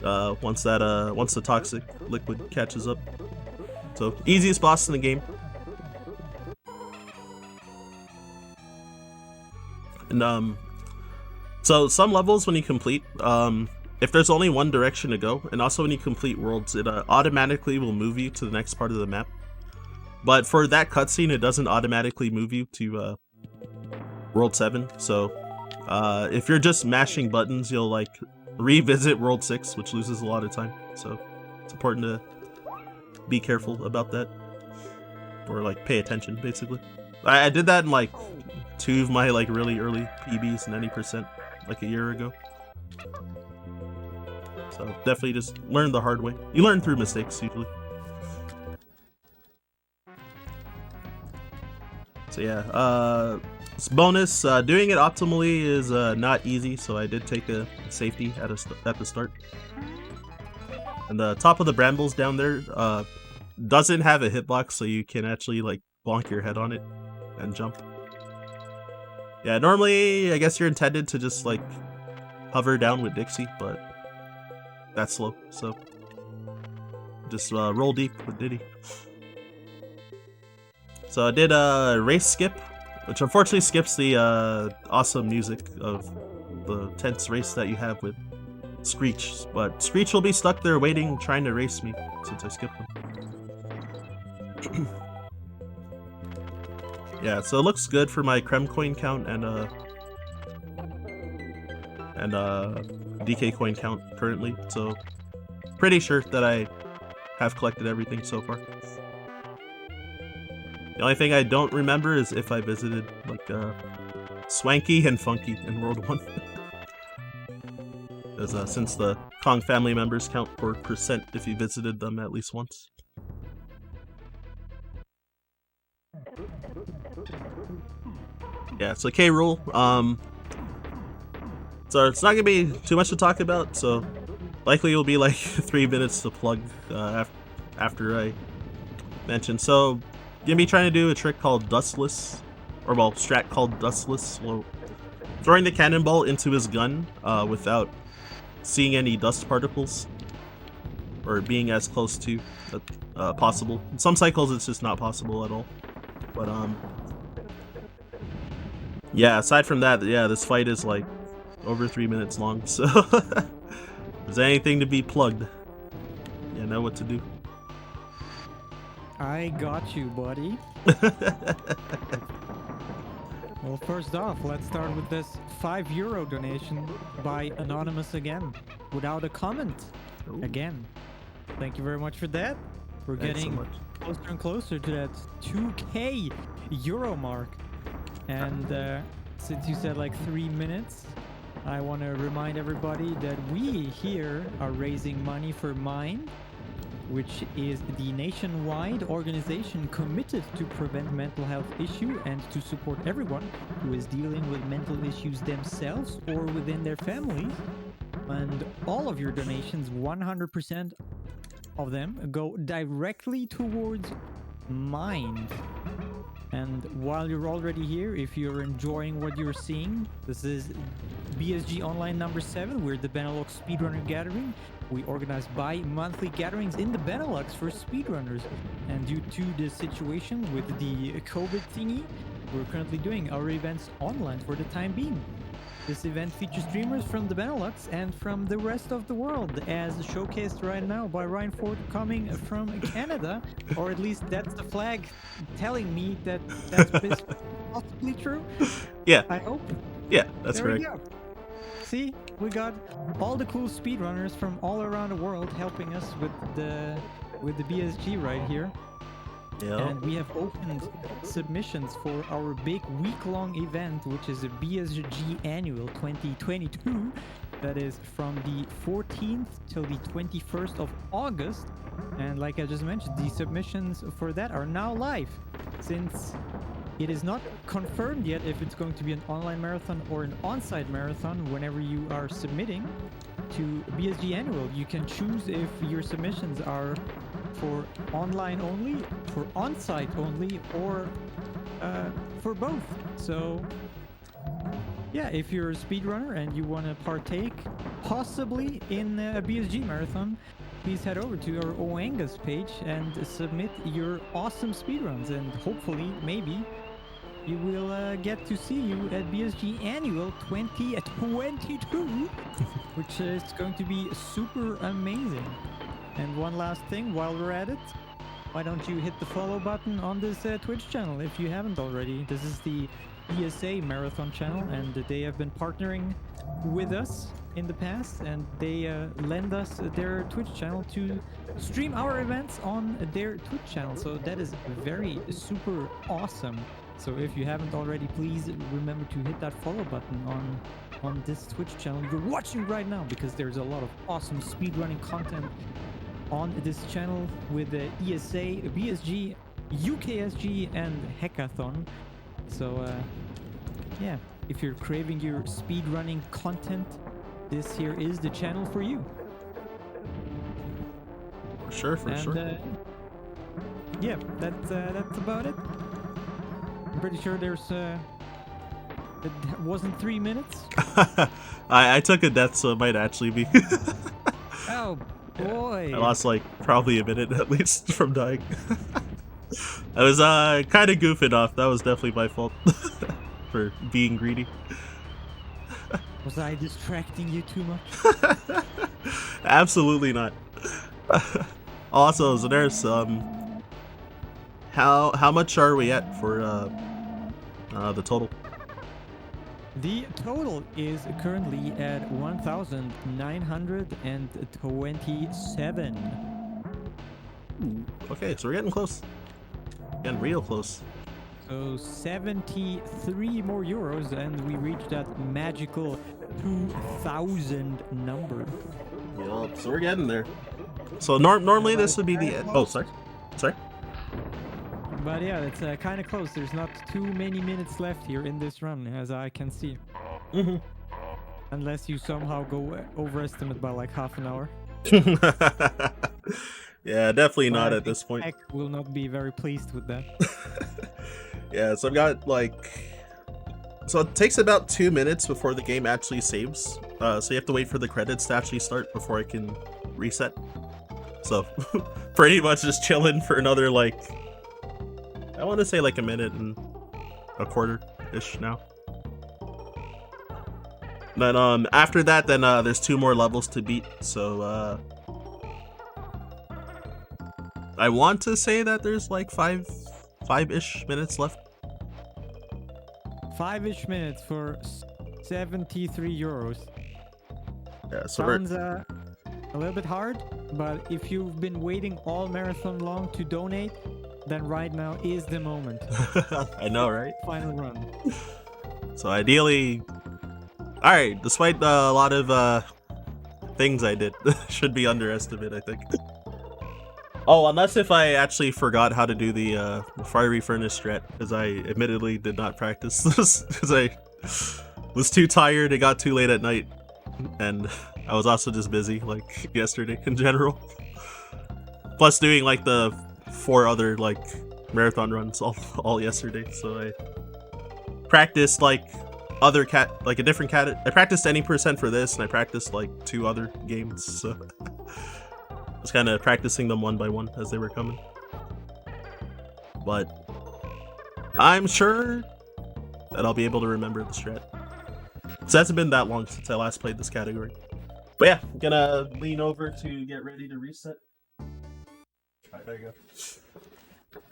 Once the toxic liquid catches up. So easiest boss in the game. And so some levels when you complete, if there's only one direction to go, and also when you complete worlds, it automatically will move you to the next part of the map. But for that cutscene, it doesn't automatically move you to World 7. So if you're just mashing buttons, you'll like revisit World 6, which loses a lot of time. So it's important to be careful about that, or like pay attention, basically. I did that in like 2 of my like really early PBs, 90%, like a year ago. So definitely just learn the hard way. You learn through mistakes usually. So yeah, bonus, doing it optimally is not easy, so I did take a safety at the start. And the top of the brambles down there doesn't have a hitbox, so you can actually like bonk your head on it and jump. Yeah, normally I guess you're intended to just like hover down with Dixie, but that's slow, so just roll deep with Diddy. So I did a race skip, which unfortunately skips the awesome music of the tense race that you have with Screech. But Screech will be stuck there waiting, trying to race me since I skipped him. Yeah, so it looks good for my Creme coin count and DK coin count currently. So pretty sure that I have collected everything so far. The only thing I don't remember is if I visited like Swanky and Funky in World 1. As since the Kong family members count for percent if you visited them at least once. Yeah, so K. Rool. So it's not gonna be too much to talk about. So likely it'll be like 3 minutes to plug after I mention. So gonna be trying to do a trick called Dustless, or well, strat called Dustless. Well, throwing the cannonball into his gun without seeing any dust particles, or being as close to possible. In some cycles it's just not possible at all. But yeah, aside from that, yeah, this fight is like over 3 minutes long, so if there's anything to be plugged, you know what to do. I got you, buddy. Well, first off, let's start with this €5 donation by Anonymous again, without a comment. Ooh. Again. Thank you very much for that. We're Thanks getting so much. closer and closer to that €2K mark. And since you said like 3 minutes, I want to remind everybody that we here are raising money for Mind, which is the nationwide organization committed to prevent mental health issue and to support everyone who is dealing with mental issues themselves or within their families. And all of your donations, 100% of them, go directly towards Mind. And while you're already here, if you're enjoying what you're seeing, this is BSG Online number 7. We're the Benelux Speedrunner Gathering. We organize bi-monthly gatherings in the Benelux for speedrunners. And due to the situation with the COVID thingy, we're currently doing our events online for the time being. This event features streamers from the Benelux and from the rest of the world, as showcased right now by Ryan Ford coming from Canada, or at least that's the flag telling me that that's possibly true. Yeah. I hope. Yeah, that's there correct. We go. See, we got all the cool speedrunners from all around the world helping us with the BSG right here. Yeah. And we have opened submissions for our big week-long event, which is a BSG Annual 2022. That is from the 14th till the 21st of August. And like I just mentioned, the submissions for that are now live. Since it is not confirmed yet if it's going to be an online marathon or an on-site marathon, whenever you are submitting to BSG Annual, you can choose if your submissions are for online only, for on-site only, or for both. So yeah, if you're a speedrunner and you want to partake possibly in a BSG marathon, please head over to our Oangas page and submit your awesome speedruns, and hopefully maybe you will get to see you at BSG Annual 2022, which is going to be super amazing. And one last thing while we're at it, why don't you hit the follow button on this Twitch channel if you haven't already. This is the ESA Marathon channel, and they have been partnering with us in the past, and they lend us their Twitch channel to stream our events on their Twitch channel. So that is very super awesome. So if you haven't already, please remember to hit that follow button on this Twitch channel you're watching right now, because there's a lot of awesome speedrunning content on this channel with the ESA, BSG, UKSG, and Hackathon. So yeah, if you're craving your speedrunning content, this here is the channel for you. For sure, for sure. Yeah, that's about it. I'm pretty sure there's it wasn't 3 minutes. I took a death, so it might actually be. Oh boy. I lost like probably a minute at least from dying. I was kind of goofing off. That was definitely my fault for being greedy. Was I distracting you too much? Absolutely not. Also, so there's how much are we at for the total? The total is currently at 1,927. Okay, so we're getting close. Getting real close. So 73 more euros, and we reach that magical 2,000 number. Yup, so we're getting there. So normally this would be the end. Oh, sorry. But yeah, it's kind of close. There's not too many minutes left here in this run, as I can see. Mm-hmm. Unless you somehow go overestimate by like half an hour. Yeah, definitely not at this point. Heck will not be very pleased with that. Yeah, so I've got like... So it takes about 2 minutes before the game actually saves. So you have to wait for the credits to actually start before I can reset. So pretty much just chilling for another like... I want to say like a minute and a quarter-ish now. Then after that, then there's 2 more levels to beat. So I want to say that there's like five-ish minutes left. 5-ish minutes for 73 euros. Yeah, so sounds a little bit hard, but if you've been waiting all marathon long to donate, then right now is the moment. I know, right? Final run. So ideally, all right. Despite a lot of things I did, should be underestimated, I think. Oh, unless if I actually forgot how to do the fiery furnace strat, because I admittedly did not practice this, because I was too tired. It got too late at night, and I was also just busy, like yesterday in general. Plus doing like the 4 other like marathon runs all yesterday, so I practiced like other a different cat. I practiced any percent for this, and I practiced like 2 other games, so I was kind of practicing them one by one as they were coming. But I'm sure that I'll be able to remember the strat. So it hasn't been that long since I last played this category. But yeah, I'm gonna lean over to get ready to reset. Alright, there you go.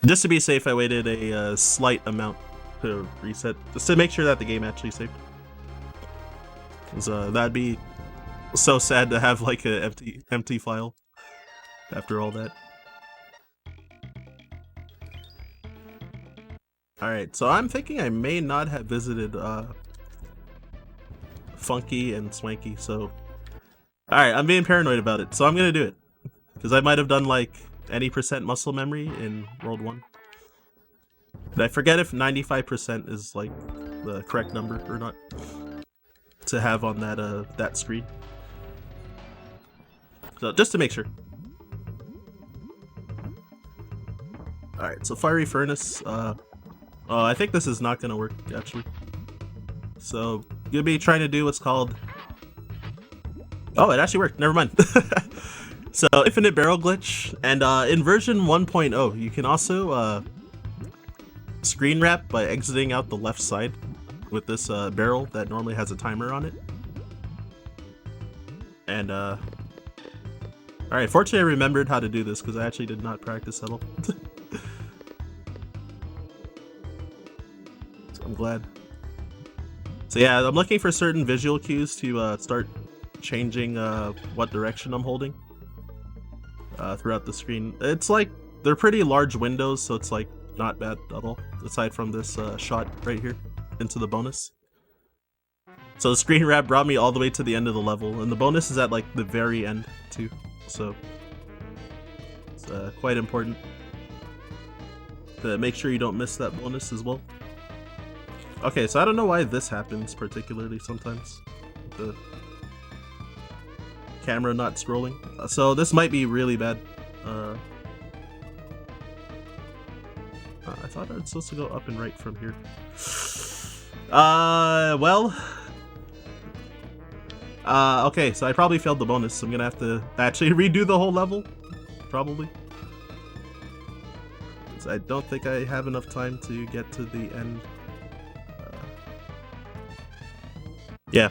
Just to be safe, I waited a slight amount to reset, just to make sure that the game actually saved. Because that'd be so sad to have like an empty file after all that. Alright, so I'm thinking I may not have visited Funky and Swanky, so alright, I'm being paranoid about it, so I'm gonna do it. Because I might have done like any percent muscle memory in World 1. And I forget if 95% is like the correct number or not to have on that screen. So just to make sure. Alright, so Fiery Furnace, I think this is not gonna work actually. So you'll be trying to do what's called, oh, it actually worked, never mind. So infinite barrel glitch, and in version 1.0 you can also screen wrap by exiting out the left side with this barrel that normally has a timer on it. And alright, fortunately I remembered how to do this because I actually did not practice at all. So I'm glad. So yeah, I'm looking for certain visual cues to start changing what direction I'm holding throughout the screen. It's like they're pretty large windows, so it's like not bad at all, aside from this shot right here into the bonus. So the screen wrap brought me all the way to the end of the level, and the bonus is at like the very end too, so it's quite important to make sure you don't miss that bonus as well. Okay, so I don't know why this happens particularly sometimes, the camera not scrolling, so this might be really bad. I thought I was supposed to go up and right from here. Well, okay, so I probably failed the bonus, so I'm gonna have to actually redo the whole level, probably. So I don't think I have enough time to get to the end. Yeah.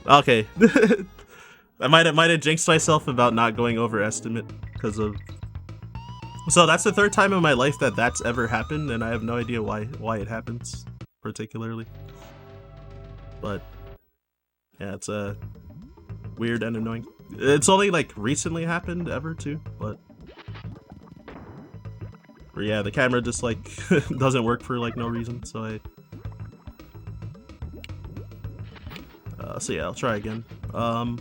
Okay. I might have jinxed myself about not going over estimate because of. So that's the 3rd time in my life that that's ever happened, and I have no idea why it happens particularly. But yeah, it's weird and annoying. It's only like recently happened ever too, but yeah, the camera just like doesn't work for like no reason. So so yeah, I'll try again. I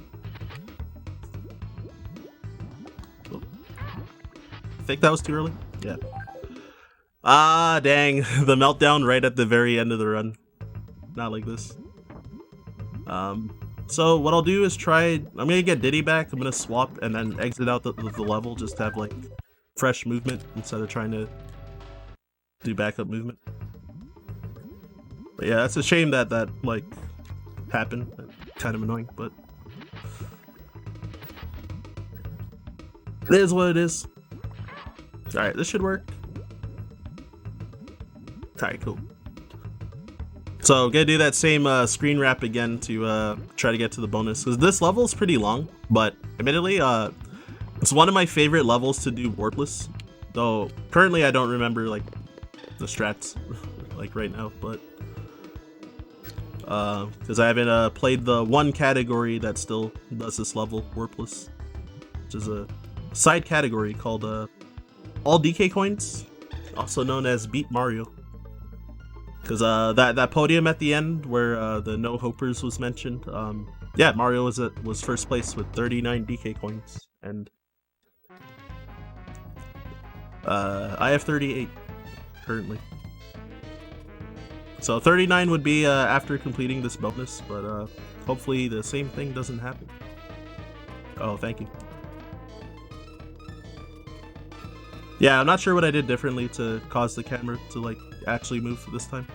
think that was too early. Yeah. Ah, dang, the meltdown right at the very end of the run. Not like this. So what I'll do is I'm gonna get Diddy back, I'm gonna swap and then exit out the level just to have like fresh movement instead of trying to do backup movement. But yeah, it's a shame that like happened. Kind of annoying, but it is what it is. Alright, this should work. Alright, cool. So, gonna do that same screen wrap again to try to get to the bonus, because this level is pretty long, but admittedly, it's one of my favorite levels to do warpless. Though, currently I don't remember, like, the strats, like, right now, but because I haven't played the one category that still does this level, warpless, which is a side category called All DK Coins, also known as Beat Mario. Because that podium at the end where the no hopers was mentioned, yeah, Mario was first place with 39 DK coins, and I have 38 currently. So 39 would be after completing this bonus, but hopefully the same thing doesn't happen. Oh, thank you. Yeah, I'm not sure what I did differently to cause the camera to like actually move this time.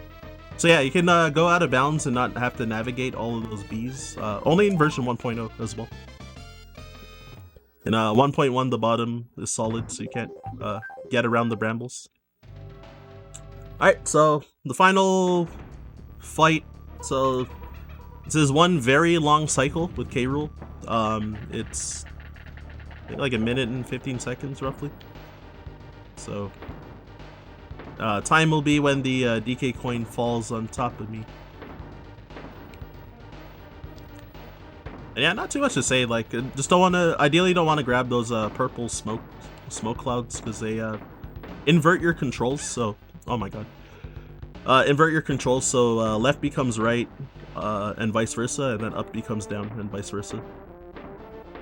So yeah, you can go out of bounds and not have to navigate all of those bees. Only in version 1.0 as well. In 1.1, the bottom is solid, so you can't get around the brambles. Alright, so the final fight. So this is one very long cycle with K. Rool. It's like a minute and 15 seconds roughly. So time will be when the DK coin falls on top of me. And yeah, not too much to say. Like, just don't want to. Ideally, don't want to grab those purple smoke clouds because they invert your controls. So, oh my god, invert your controls. So left becomes right, and vice versa, and then up becomes down, and vice versa.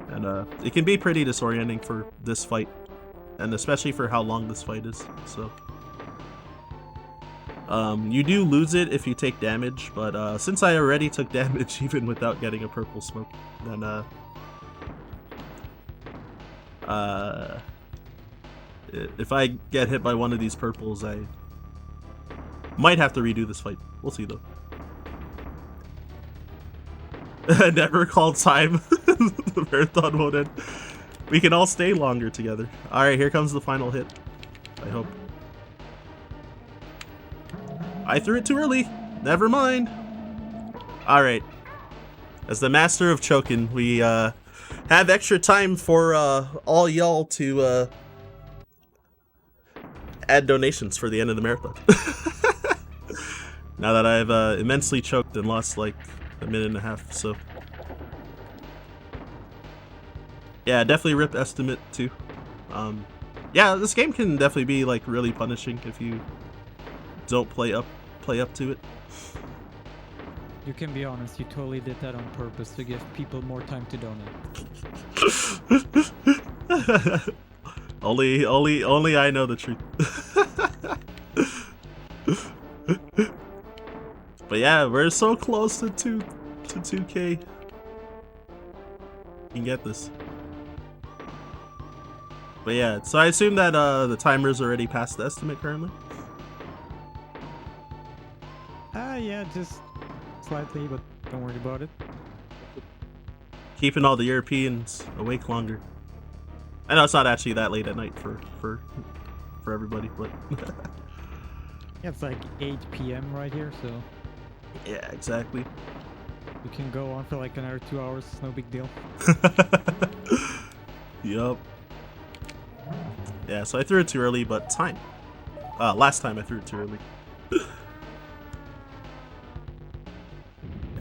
And it can be pretty disorienting for this fight, and especially for how long this fight is. So. You do lose it if you take damage, but since I already took damage even without getting a purple smoke, then if I get hit by one of these purples, I might have to redo this fight. We'll see though. Never called time. The marathon won't end. We can all stay longer together. Alright, here comes the final hit. I hope. I threw it too early. Never mind. Alright. As the master of choking, we have extra time for all y'all to add donations for the end of the marathon. Now that I've immensely choked and lost like a minute and a half, so. Yeah, definitely rip estimate too. Yeah, this game can definitely be like really punishing if you don't play up to it. You can be honest, you totally did that on purpose to give people more time to donate. only I know the truth. But yeah, we're so close to 2K. You can get this. But yeah, so I assume that the timer's already past the estimate currently. Yeah, just slightly, but don't worry about it. Keeping all the Europeans awake longer. I know it's not actually that late at night for everybody, but Yeah, it's like 8 p.m. right here, so yeah, exactly. we can go on for like another 2 hours. No big deal. Yup. Yeah, so I threw it too early, but time. Last time I threw it too early.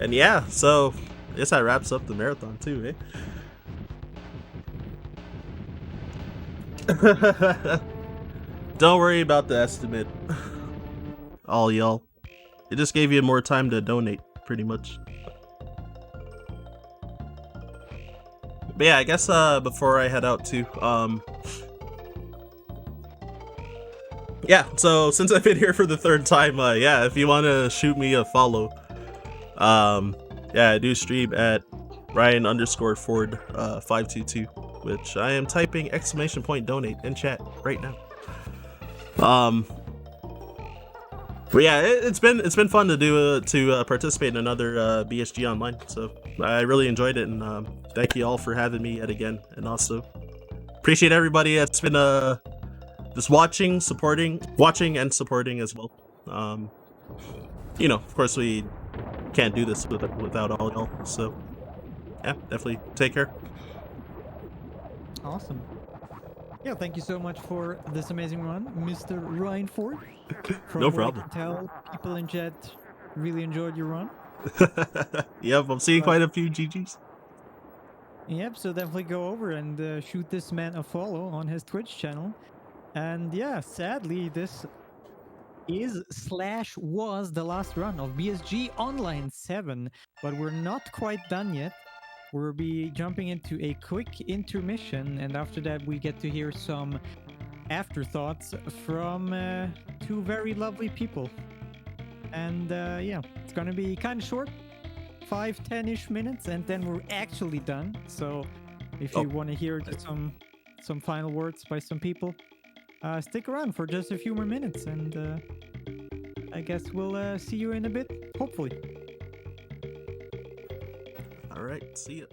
And yeah, so I guess that wraps up the marathon too, eh? Don't worry about the estimate, all y'all. It just gave you more time to donate, pretty much. But yeah, I guess before I head out too, yeah, so since I've been here for the third time, yeah, if you want to shoot me a follow, yeah, I do stream at Ryan_Ford 522, which I am typing !donate in chat right now. But yeah, it's been fun to do participate in another BSG Online. So I really enjoyed it, and thank you all for having me yet again, and also appreciate everybody that's been just watching and supporting as well. You know, of course we can't do this without all y'all. So yeah, definitely take care. Awesome. Yeah, thank you so much for this amazing run, Mr. Ryan Ford. From No what problem. I can tell, people in chat really enjoyed your run. Yep, I'm seeing quite a few GGs. Yep, so definitely go over and shoot this man a follow on his Twitch channel. And yeah, sadly, this is/was the last run of BSG Online 7, but we're not quite done yet. We'll be jumping into a quick intermission, and after that we get to hear some afterthoughts from two very lovely people. And yeah, it's gonna be kind of short, 5-10-ish minutes, and then we're actually done. So if you want to hear just some final words by some people, stick around for just a few more minutes, and I guess we'll see you in a bit, hopefully. All right, see ya.